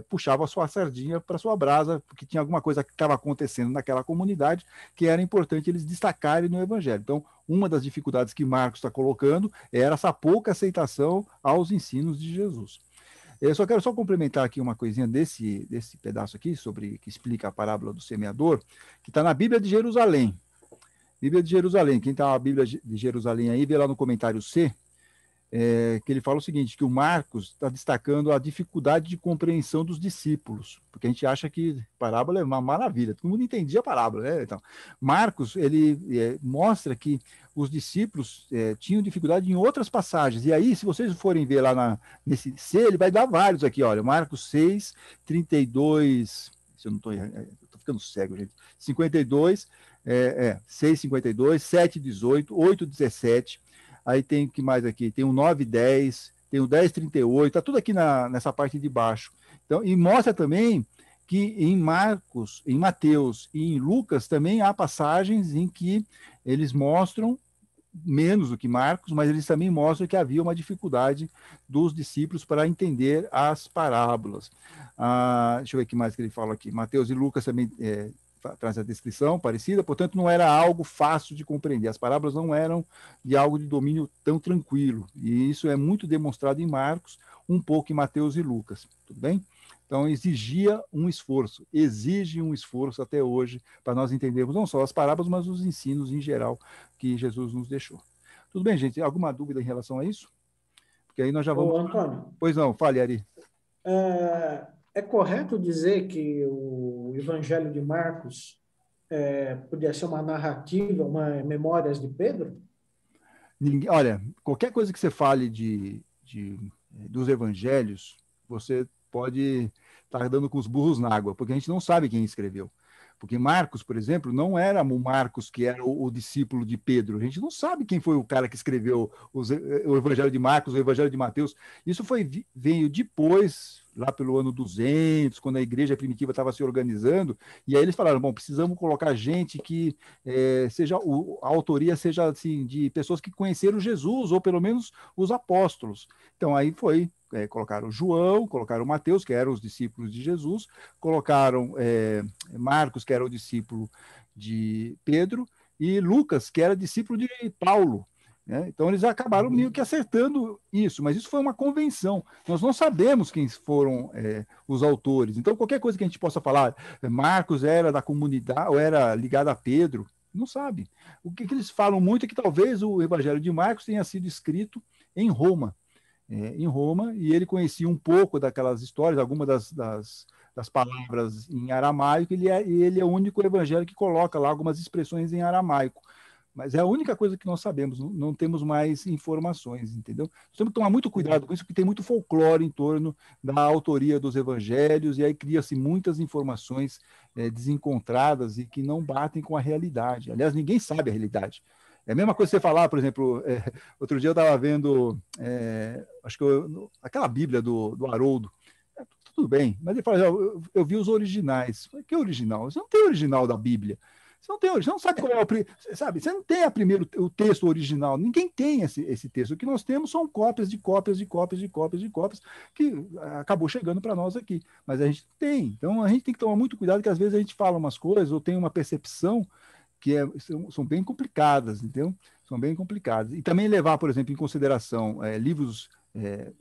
puxava a sua sardinha para sua brasa, porque tinha alguma coisa que estava acontecendo naquela comunidade que era importante eles destacarem no Evangelho. Então, uma das dificuldades que Marcos está colocando era essa pouca aceitação aos ensinos de Jesus. Eu só quero complementar aqui uma coisinha desse pedaço aqui, que explica a parábola do semeador, que está na Bíblia de Jerusalém. Bíblia de Jerusalém. Quem está na Bíblia de Jerusalém aí, vê lá no comentário C, que ele fala o seguinte, que o Marcos está destacando a dificuldade de compreensão dos discípulos, porque a gente acha que parábola é uma maravilha, todo mundo entendia a parábola, né? Então, Marcos, ele mostra que os discípulos tinham dificuldade em outras passagens, e aí, se vocês forem ver lá nesse C, ele vai dar vários aqui, olha, Marcos 6, 32, se eu não estou ficando cego, gente, 52, 6, 52, 7, 18, 8, 17, aí tem o que mais aqui? Tem o 9:10, tem o 10:38, tá tudo aqui nessa parte de baixo. Então, e mostra também que em Marcos, em Mateus e em Lucas também há passagens em que eles mostram menos do que Marcos, mas eles também mostram que havia uma dificuldade dos discípulos para entender as parábolas. Deixa eu ver o que mais que ele fala aqui. Mateus e Lucas também traz a descrição parecida, portanto não era algo fácil de compreender, as parábolas não eram de algo de domínio tão tranquilo, e isso é muito demonstrado em Marcos, um pouco em Mateus e Lucas, tudo bem? Então exige um esforço até hoje, para nós entendermos não só as parábolas, mas os ensinos em geral que Jesus nos deixou. Tudo bem, gente? Alguma dúvida em relação a isso? Porque aí nós já vamos... Antônio. Pois não, fale, Ari. É correto dizer que o Evangelho de Marcos podia ser uma narrativa, uma Memórias de Pedro? Olha, qualquer coisa que você fale dos evangelhos, você pode estar dando com os burros na água, porque a gente não sabe quem escreveu. Porque Marcos, por exemplo, não era o Marcos que era o discípulo de Pedro. A gente não sabe quem foi o cara que escreveu o Evangelho de Marcos, o Evangelho de Mateus. Isso veio depois, lá pelo ano 200, quando a igreja primitiva estava se organizando, e aí eles falaram, bom, precisamos colocar gente que a autoria seja assim, de pessoas que conheceram Jesus, ou pelo menos os apóstolos. Então aí colocaram João, colocaram Mateus, que eram os discípulos de Jesus, colocaram Marcos, que era o discípulo de Pedro, e Lucas, que era discípulo de Paulo. Né? Então, eles acabaram meio que acertando isso, mas isso foi uma convenção. Nós não sabemos quem foram os autores. Então, qualquer coisa que a gente possa falar, Marcos era da comunidade, ou era ligado a Pedro, não sabe. O que eles falam muito é que talvez o Evangelho de Marcos tenha sido escrito em Roma, e ele conhecia um pouco daquelas histórias, algumas das palavras em aramaico, e ele é o único evangelho que coloca lá algumas expressões em aramaico. Mas é a única coisa que nós sabemos, não temos mais informações, entendeu? Nós temos que tomar muito cuidado com isso, porque tem muito folclore em torno da autoria dos evangelhos, e aí cria-se muitas informações desencontradas e que não batem com a realidade. Aliás, ninguém sabe a realidade. É a mesma coisa que você falar, por exemplo, outro dia eu estava vendo, acho que aquela Bíblia do Haroldo, tudo bem, mas ele fala, eu vi os originais. Que original? Você não tem original da Bíblia. Você não sabe qual é você não tem o texto original. Ninguém tem esse texto. O que nós temos são cópias de cópias que acabou chegando para nós aqui. Mas a gente tem. Então, a gente tem que tomar muito cuidado, que às vezes a gente fala umas coisas ou tem uma percepção que são bem complicadas, entendeu? São bem complicadas. E também levar, por exemplo, em consideração livros,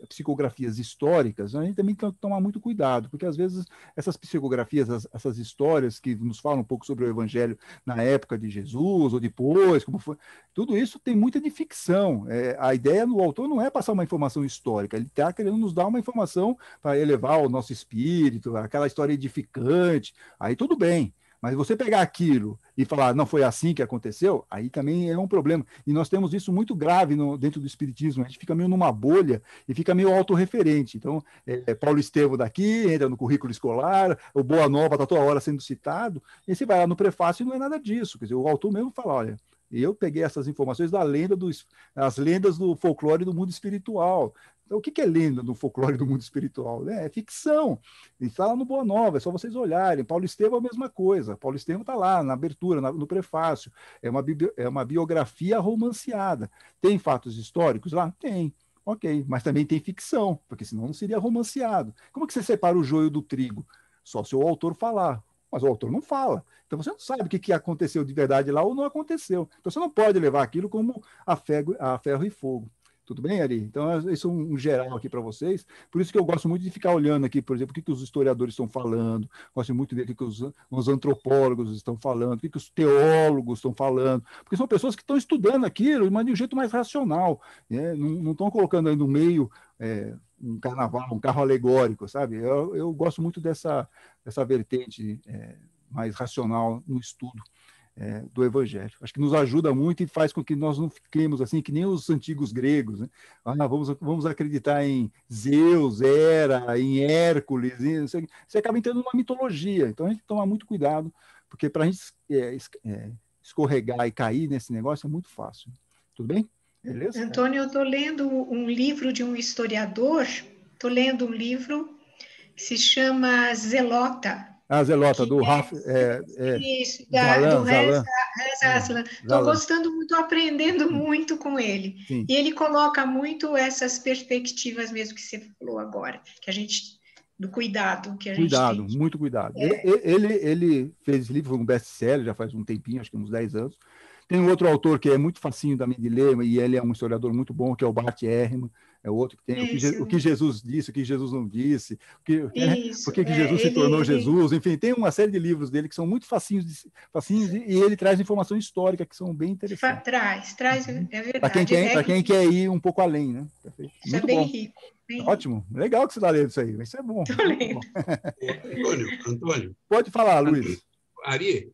psicografias históricas, a gente também tem que tomar muito cuidado, porque às vezes essas psicografias, essas histórias que nos falam um pouco sobre o Evangelho na época de Jesus, ou depois, como foi, tudo isso tem muita de ficção. A ideia do autor não é passar uma informação histórica, ele está querendo nos dar uma informação para elevar o nosso espírito, aquela história edificante, aí tudo bem. Mas você pegar aquilo e falar, não foi assim que aconteceu, aí também é um problema. E nós temos isso muito grave dentro do espiritismo. A gente fica meio numa bolha e fica meio autorreferente. Então, Paulo Estevam daqui, entra no currículo escolar, o Boa Nova está toda hora sendo citado, e você vai lá no prefácio e não é nada disso. Quer dizer, o autor mesmo fala, olha, eu peguei essas informações as lendas do folclore do mundo espiritual. Então, o que é lenda no folclore do mundo espiritual? É ficção. E está lá no Boa Nova, é só vocês olharem. Paulo Estevam é a mesma coisa. Paulo Estevam está lá na abertura, no prefácio. É uma biografia romanceada. Tem fatos históricos lá? Tem. Ok, mas também tem ficção, porque senão não seria romanceado. Como que você separa o joio do trigo? Só se o autor falar. Mas o autor não fala. Então você não sabe o que aconteceu de verdade lá ou não aconteceu. Então você não pode levar aquilo como a ferro e fogo. Tudo bem, Ari? Então, isso é um geral aqui para vocês. Por isso que eu gosto muito de ficar olhando aqui, por exemplo, o que os historiadores estão falando, gosto muito de ver o que os antropólogos estão falando, o que os teólogos estão falando, porque são pessoas que estão estudando aquilo, mas de um jeito mais racional, né? Não estão colocando aí no meio um carnaval, um carro alegórico, sabe? Eu gosto muito dessa vertente mais racional no estudo do Evangelho. Acho que nos ajuda muito e faz com que nós não fiquemos assim, que nem os antigos gregos, né? Vamos acreditar em Zeus, Hera, em Hércules, você acaba entrando numa mitologia. Então a gente tem que tomar muito cuidado, porque para a gente escorregar e cair nesse negócio é muito fácil. Tudo bem? Beleza? Antônio, eu estou lendo um livro de um historiador, estou lendo um livro que se chama Zelota. Zelota, do Rafa. Isso, do Reza Aslan. Estou gostando muito, aprendendo muito com ele. Sim. E ele coloca muito essas perspectivas mesmo que você falou agora, que a gente, do cuidado que a gente tem. Muito cuidado. Ele fez esse livro, foi um best-seller, já faz um tempinho, acho que uns 10 anos. Tem um outro autor que é muito facinho também de ler, e ele é um historiador muito bom, que é o Bart Ehrman. É outro que tem o que Jesus disse, o que Jesus não disse, por que Jesus se tornou Jesus, enfim, tem uma série de livros dele que são muito facinhos e ele traz informação histórica que são bem interessantes. Traz, é verdade. Para quem quer ir um pouco além, né? Isso é bem rico. Ótimo, legal que você está lendo isso aí, isso é bom. Antônio. Pode falar, Luiz. Ari,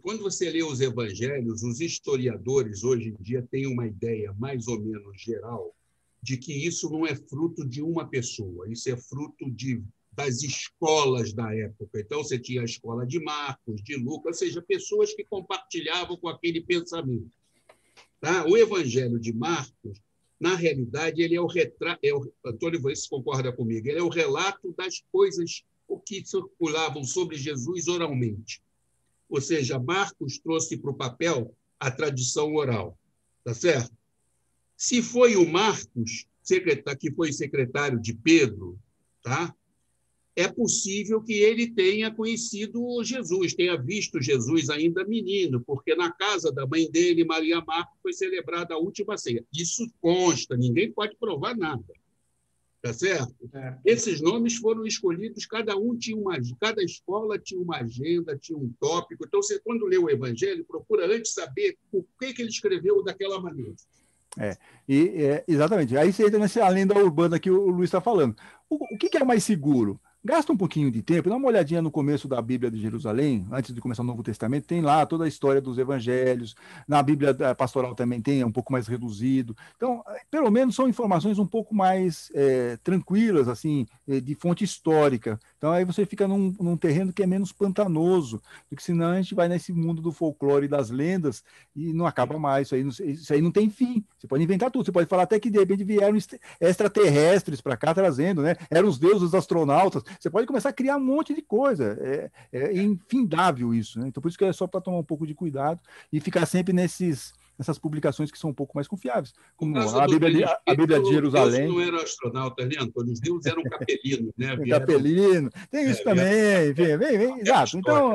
quando você lê os evangelhos, os historiadores hoje em dia têm uma ideia mais ou menos geral de que isso não é fruto de uma pessoa, isso é fruto das escolas da época. Então, você tinha a escola de Marcos, de Lucas, ou seja, pessoas que compartilhavam com aquele pensamento. Tá? O Evangelho de Marcos, na realidade, ele é o retrato. Antônio, você concorda comigo? Ele é o relato das coisas que circulavam sobre Jesus oralmente. Ou seja, Marcos trouxe para o papel a tradição oral. Tá certo? Se foi o Marcos, que foi secretário de Pedro, tá? É possível que ele tenha conhecido Jesus, tenha visto Jesus ainda menino, porque na casa da mãe dele, Maria Marta, foi celebrada a última ceia. Isso consta, ninguém pode provar nada. Tá certo? É. Esses nomes foram escolhidos, cada escola tinha uma agenda, tinha um tópico. Então, você, quando lê o Evangelho, procura antes saber por que ele escreveu daquela maneira. Exatamente. Aí você entra nessa lenda urbana que o Luiz está falando. O que é mais seguro? Gasta um pouquinho de tempo, dá uma olhadinha no começo da Bíblia de Jerusalém, antes de começar o Novo Testamento, tem lá toda a história dos evangelhos, na Bíblia pastoral também tem, é um pouco mais reduzido. Então, pelo menos são informações um pouco mais tranquilas, assim, de fonte histórica. Então, aí você fica num terreno que é menos pantanoso, porque senão a gente vai nesse mundo do folclore e das lendas e não acaba mais, isso aí não tem fim. Você pode inventar tudo, você pode falar até que de repente vieram extraterrestres para cá trazendo, né? Eram os deuses, os astronautas. Você pode começar a criar um monte de coisa. É infindável isso, né? Então, por isso que é só para tomar um pouco de cuidado e ficar sempre nessas publicações que são um pouco mais confiáveis. Como a Bíblia de Jerusalém. Os deuses não eram astronautas, né, Antônio? Os deuses eram capelinos, né? Capelino. Tem isso também. Vem. Exato. Então,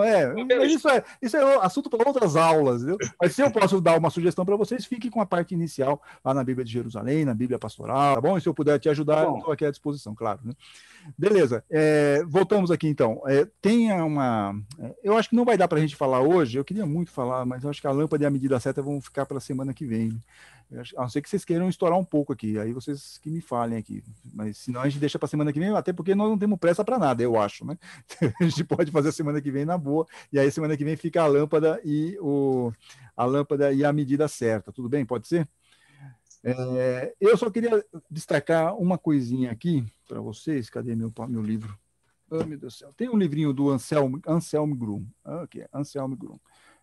isso é assunto para outras aulas. Viu? Mas se eu posso dar uma sugestão para vocês, fique com a parte inicial lá na Bíblia de Jerusalém, na Bíblia Pastoral, tá bom? E se eu puder te ajudar, eu estou aqui à disposição, claro. Né? Beleza, voltamos aqui então. Eu acho que não vai dar para a gente falar hoje, eu queria muito falar, mas eu acho que a lâmpada e a medida certa vão ficar para a semana que vem. A não ser que vocês queiram estourar um pouco aqui, aí vocês que me falem aqui. Mas senão a gente deixa para a semana que vem, até porque nós não temos pressa para nada, eu acho, né? A gente pode fazer a semana que vem na boa, e aí semana que vem fica a lâmpada e a medida certa. Tudo bem? Pode ser? Eu só queria destacar uma coisinha aqui para vocês. Cadê meu livro? Oh, meu Deus do céu. Tem um livrinho do Anselm Grun. Anselm Grun.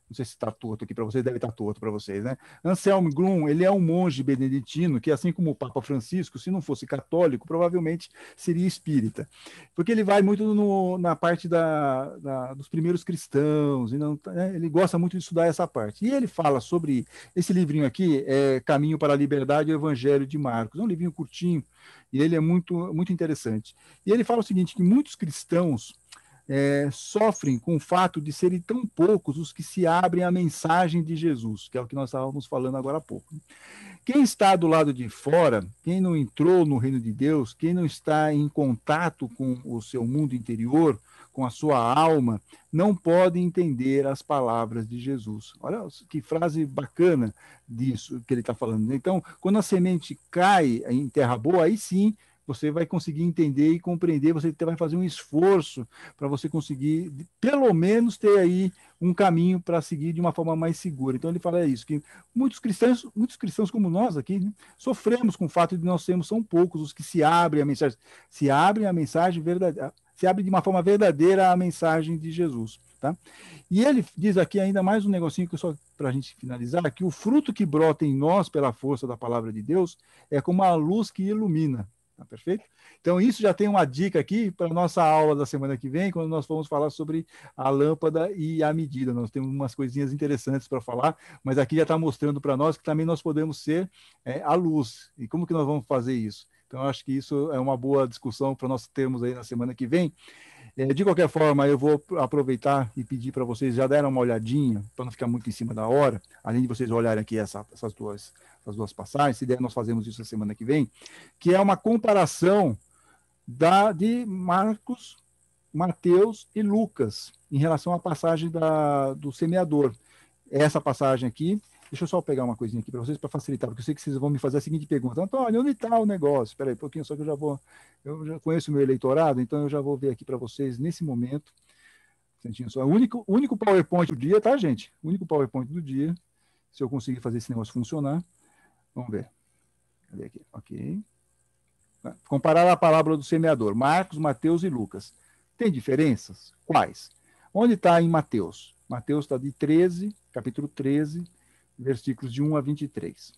Não sei se está torto aqui para vocês, deve estar torto para vocês, né? Anselm Grun, ele é um monge beneditino que, assim como o Papa Francisco, se não fosse católico, provavelmente seria espírita. Porque ele vai muito na parte dos primeiros cristãos, ele gosta muito de estudar essa parte. E ele fala sobre esse livrinho aqui, Caminho para a Liberdade e o Evangelho de Marcos. É um livrinho curtinho e ele é muito, muito interessante. E ele fala o seguinte, que muitos cristãos sofrem com o fato de serem tão poucos os que se abrem à mensagem de Jesus, que é o que nós estávamos falando agora há pouco. Quem está do lado de fora, quem não entrou no reino de Deus, quem não está em contato com o seu mundo interior, com a sua alma, não pode entender as palavras de Jesus. Olha que frase bacana disso que ele está falando. Então, quando a semente cai em terra boa, aí sim, você vai conseguir entender e compreender, você vai fazer um esforço para você conseguir, pelo menos, ter aí um caminho para seguir de uma forma mais segura. Então, ele fala isso, que muitos cristãos como nós aqui, né, sofremos com o fato de nós são poucos os que se abrem a mensagem, se abrem de uma forma verdadeira a mensagem de Jesus. Tá? E ele diz aqui ainda mais um negocinho que só para a gente finalizar, que o fruto que brota em nós pela força da palavra de Deus é como a luz que ilumina. Tá perfeito? Então, isso já tem uma dica aqui para a nossa aula da semana que vem, quando nós vamos falar sobre a lâmpada e a medida. Nós temos umas coisinhas interessantes para falar, mas aqui já está mostrando para nós que também nós podemos ser a luz. E como que nós vamos fazer isso? Então, acho que isso é uma boa discussão para nós termos aí na semana que vem. De qualquer forma, eu vou aproveitar e pedir para vocês já darem uma olhadinha, para não ficar muito em cima da hora, além de vocês olharem aqui essas duas passagens, se der nós fazemos isso na semana que vem, que é uma comparação de Marcos, Mateus e Lucas, em relação à passagem do semeador. Essa passagem aqui, deixa eu só pegar uma coisinha aqui para vocês, para facilitar, porque eu sei que vocês vão me fazer a seguinte pergunta: Antônio, onde está o negócio? Espera aí um pouquinho, só que eu já conheço o meu eleitorado, então eu já vou ver aqui para vocês nesse momento. instantinho só. O único PowerPoint do dia, tá, gente? O único PowerPoint do dia. Se eu conseguir fazer esse negócio funcionar. Vamos ver. Cadê aqui? Ok. Comparar a parábola do semeador. Marcos, Mateus e Lucas. Tem diferenças? Quais? Onde está em Mateus? Mateus está de 13, capítulo 13, versículos de 1 a 23.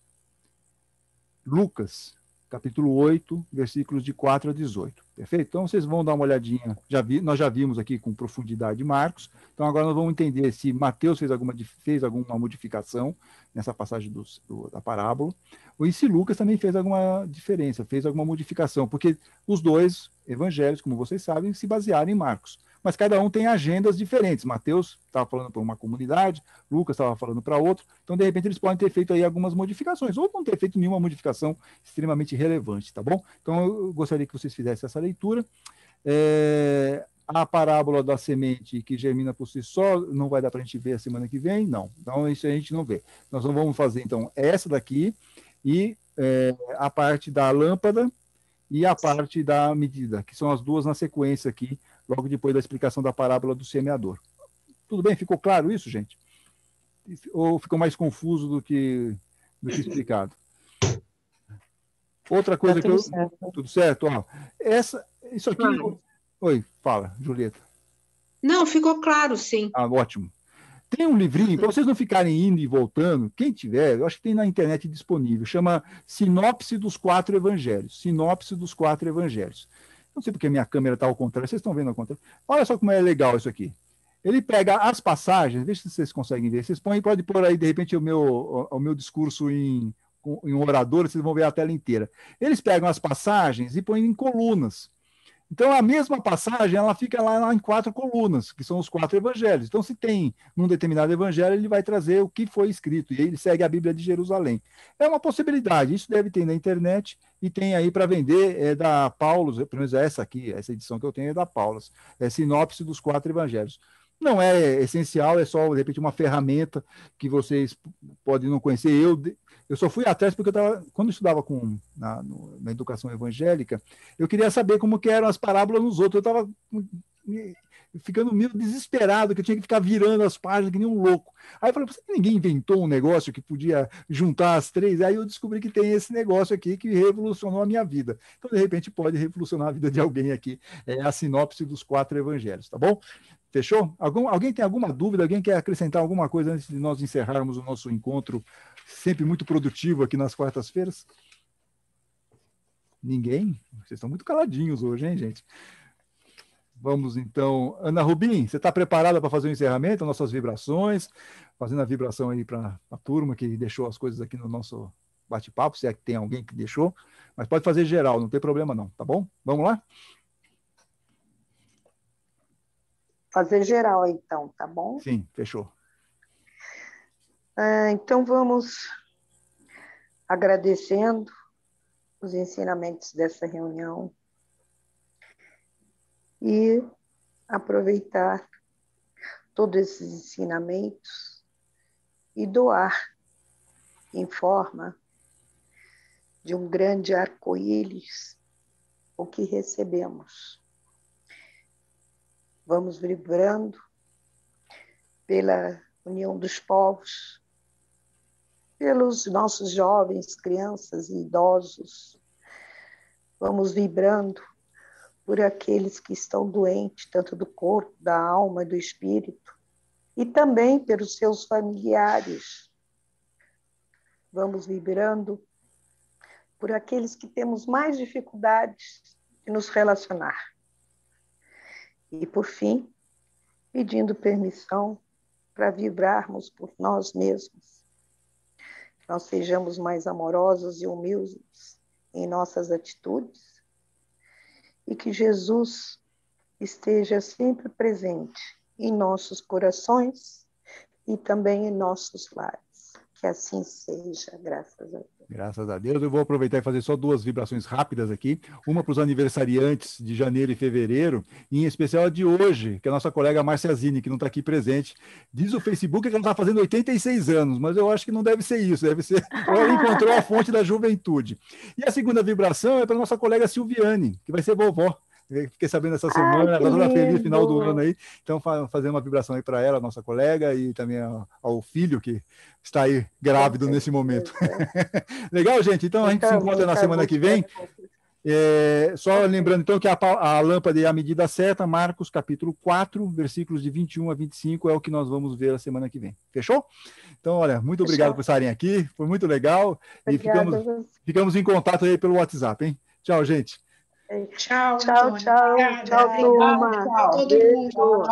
Lucas, capítulo 8, versículos de 4 a 18. Perfeito? Então, vocês vão dar uma olhadinha. Nós já vimos aqui com profundidade Marcos. Então, agora nós vamos entender se Mateus fez alguma modificação nessa passagem da parábola, ou se Lucas também fez alguma diferença, fez alguma modificação, porque os dois evangelhos, como vocês sabem, se basearam em Marcos. Mas cada um tem agendas diferentes. Mateus estava falando para uma comunidade, Lucas estava falando para outro. Então, de repente, eles podem ter feito aí algumas modificações, ou não ter feito nenhuma modificação extremamente relevante, tá bom? Então, eu gostaria que vocês fizessem essa leitura. A parábola da semente que germina por si só, não vai dar para a gente ver a semana que vem? Não. Então, isso a gente não vê. Nós vamos fazer, então, essa daqui e a parte da lâmpada e a parte da medida, que são as duas na sequência aqui, logo depois da explicação da parábola do semeador. Tudo bem? Ficou claro isso, gente? Ou ficou mais confuso do que explicado? Outra coisa que eu... Certo. Tudo certo? Ó, isso aqui... Claro. Oi, fala, Julieta. Não, ficou claro, sim. Ah, ótimo. Tem um livrinho, para vocês não ficarem indo e voltando, quem tiver, eu acho que tem na internet disponível, chama Sinopse dos 4 Evangelhos. Sinopse dos 4 Evangelhos. Não sei porque a minha câmera está ao contrário, vocês estão vendo ao contrário. Olha só como é legal isso aqui. Ele pega as passagens, veja se vocês conseguem ver. Vocês pode pôr aí, de repente, o meu discurso em orador, vocês vão ver a tela inteira. Eles pegam as passagens e põem em colunas. Então, a mesma passagem, ela fica lá em 4 colunas, que são os 4 evangelhos. Então, se tem num determinado evangelho, ele vai trazer o que foi escrito, e ele segue a Bíblia de Jerusalém. É uma possibilidade, isso deve ter na internet, e tem aí para vender, é da Paulus, pelo menos essa aqui, essa edição que eu tenho é da Paulus, é Sinopse dos 4 Evangelhos. Não é essencial, é só, de repente, uma ferramenta que podem não conhecer. Eu só fui atrás porque quando eu estudava na educação evangélica, eu queria saber como que eram as parábolas nos outros. Eu estava ficando meio desesperado, que eu tinha que ficar virando as páginas que nem um louco. Aí eu falei, por que ninguém inventou um negócio que podia juntar as 3? Aí eu descobri que tem esse negócio aqui que revolucionou a minha vida. Então, de repente, pode revolucionar a vida de alguém aqui. É a sinopse dos 4 evangelhos, tá bom? Fechou? Alguém tem alguma dúvida? Alguém quer acrescentar alguma coisa antes de nós encerrarmos o nosso encontro sempre muito produtivo aqui nas quartas-feiras? Ninguém? Vocês estão muito caladinhos hoje, hein, gente? Vamos, então. Ana Rubim, você está preparada para fazer o encerramento, nossas vibrações, fazendo a vibração aí para a turma que deixou as coisas aqui no nosso bate-papo, se é que tem alguém que deixou, mas pode fazer geral, não tem problema não, tá bom? Vamos lá? Fazer geral, então, tá bom? Sim, fechou. Então, vamos agradecendo os ensinamentos dessa reunião e aproveitar todos esses ensinamentos e doar em forma de um grande arco-íris o que recebemos. Vamos vibrando pela união dos povos, pelos nossos jovens, crianças e idosos. Vamos vibrando por aqueles que estão doentes, tanto do corpo, da alma e do espírito, e também pelos seus familiares. Vamos vibrando por aqueles que temos mais dificuldades de nos relacionar. E, por fim, pedindo permissão para vibrarmos por nós mesmos. Nós sejamos mais amorosos e humildes em nossas atitudes e que Jesus esteja sempre presente em nossos corações e também em nossos lares. Que assim seja, graças a Deus. Graças a Deus. Eu vou aproveitar e fazer só 2 vibrações rápidas aqui. Uma para os aniversariantes de janeiro e fevereiro, e em especial a de hoje, que é a nossa colega Márcia Zini, que não está aqui presente. Diz o Facebook que ela está fazendo 86 anos, mas eu acho que não deve ser isso. Deve ser... Ela encontrou a fonte da juventude. E a segunda vibração é para a nossa colega Silviane, que vai ser vovó. Fiquei sabendo essa semana, ela toda feliz, final do ano aí. Então, fazer uma vibração aí para ela, nossa colega, e também ao filho que está aí grávido nesse momento. Legal, gente? Então, a gente se encontra na semana que vem. Só lembrando, então, que a lâmpada e a medida certa, Marcos, capítulo 4, versículos de 21 a 25, é o que nós vamos ver a semana que vem. Fechou? Então, olha, muito obrigado por estarem aqui, foi muito legal. Obrigada. E ficamos em contato aí pelo WhatsApp, hein? Tchau, gente. Tchau, turma. Tchau, todo mundo.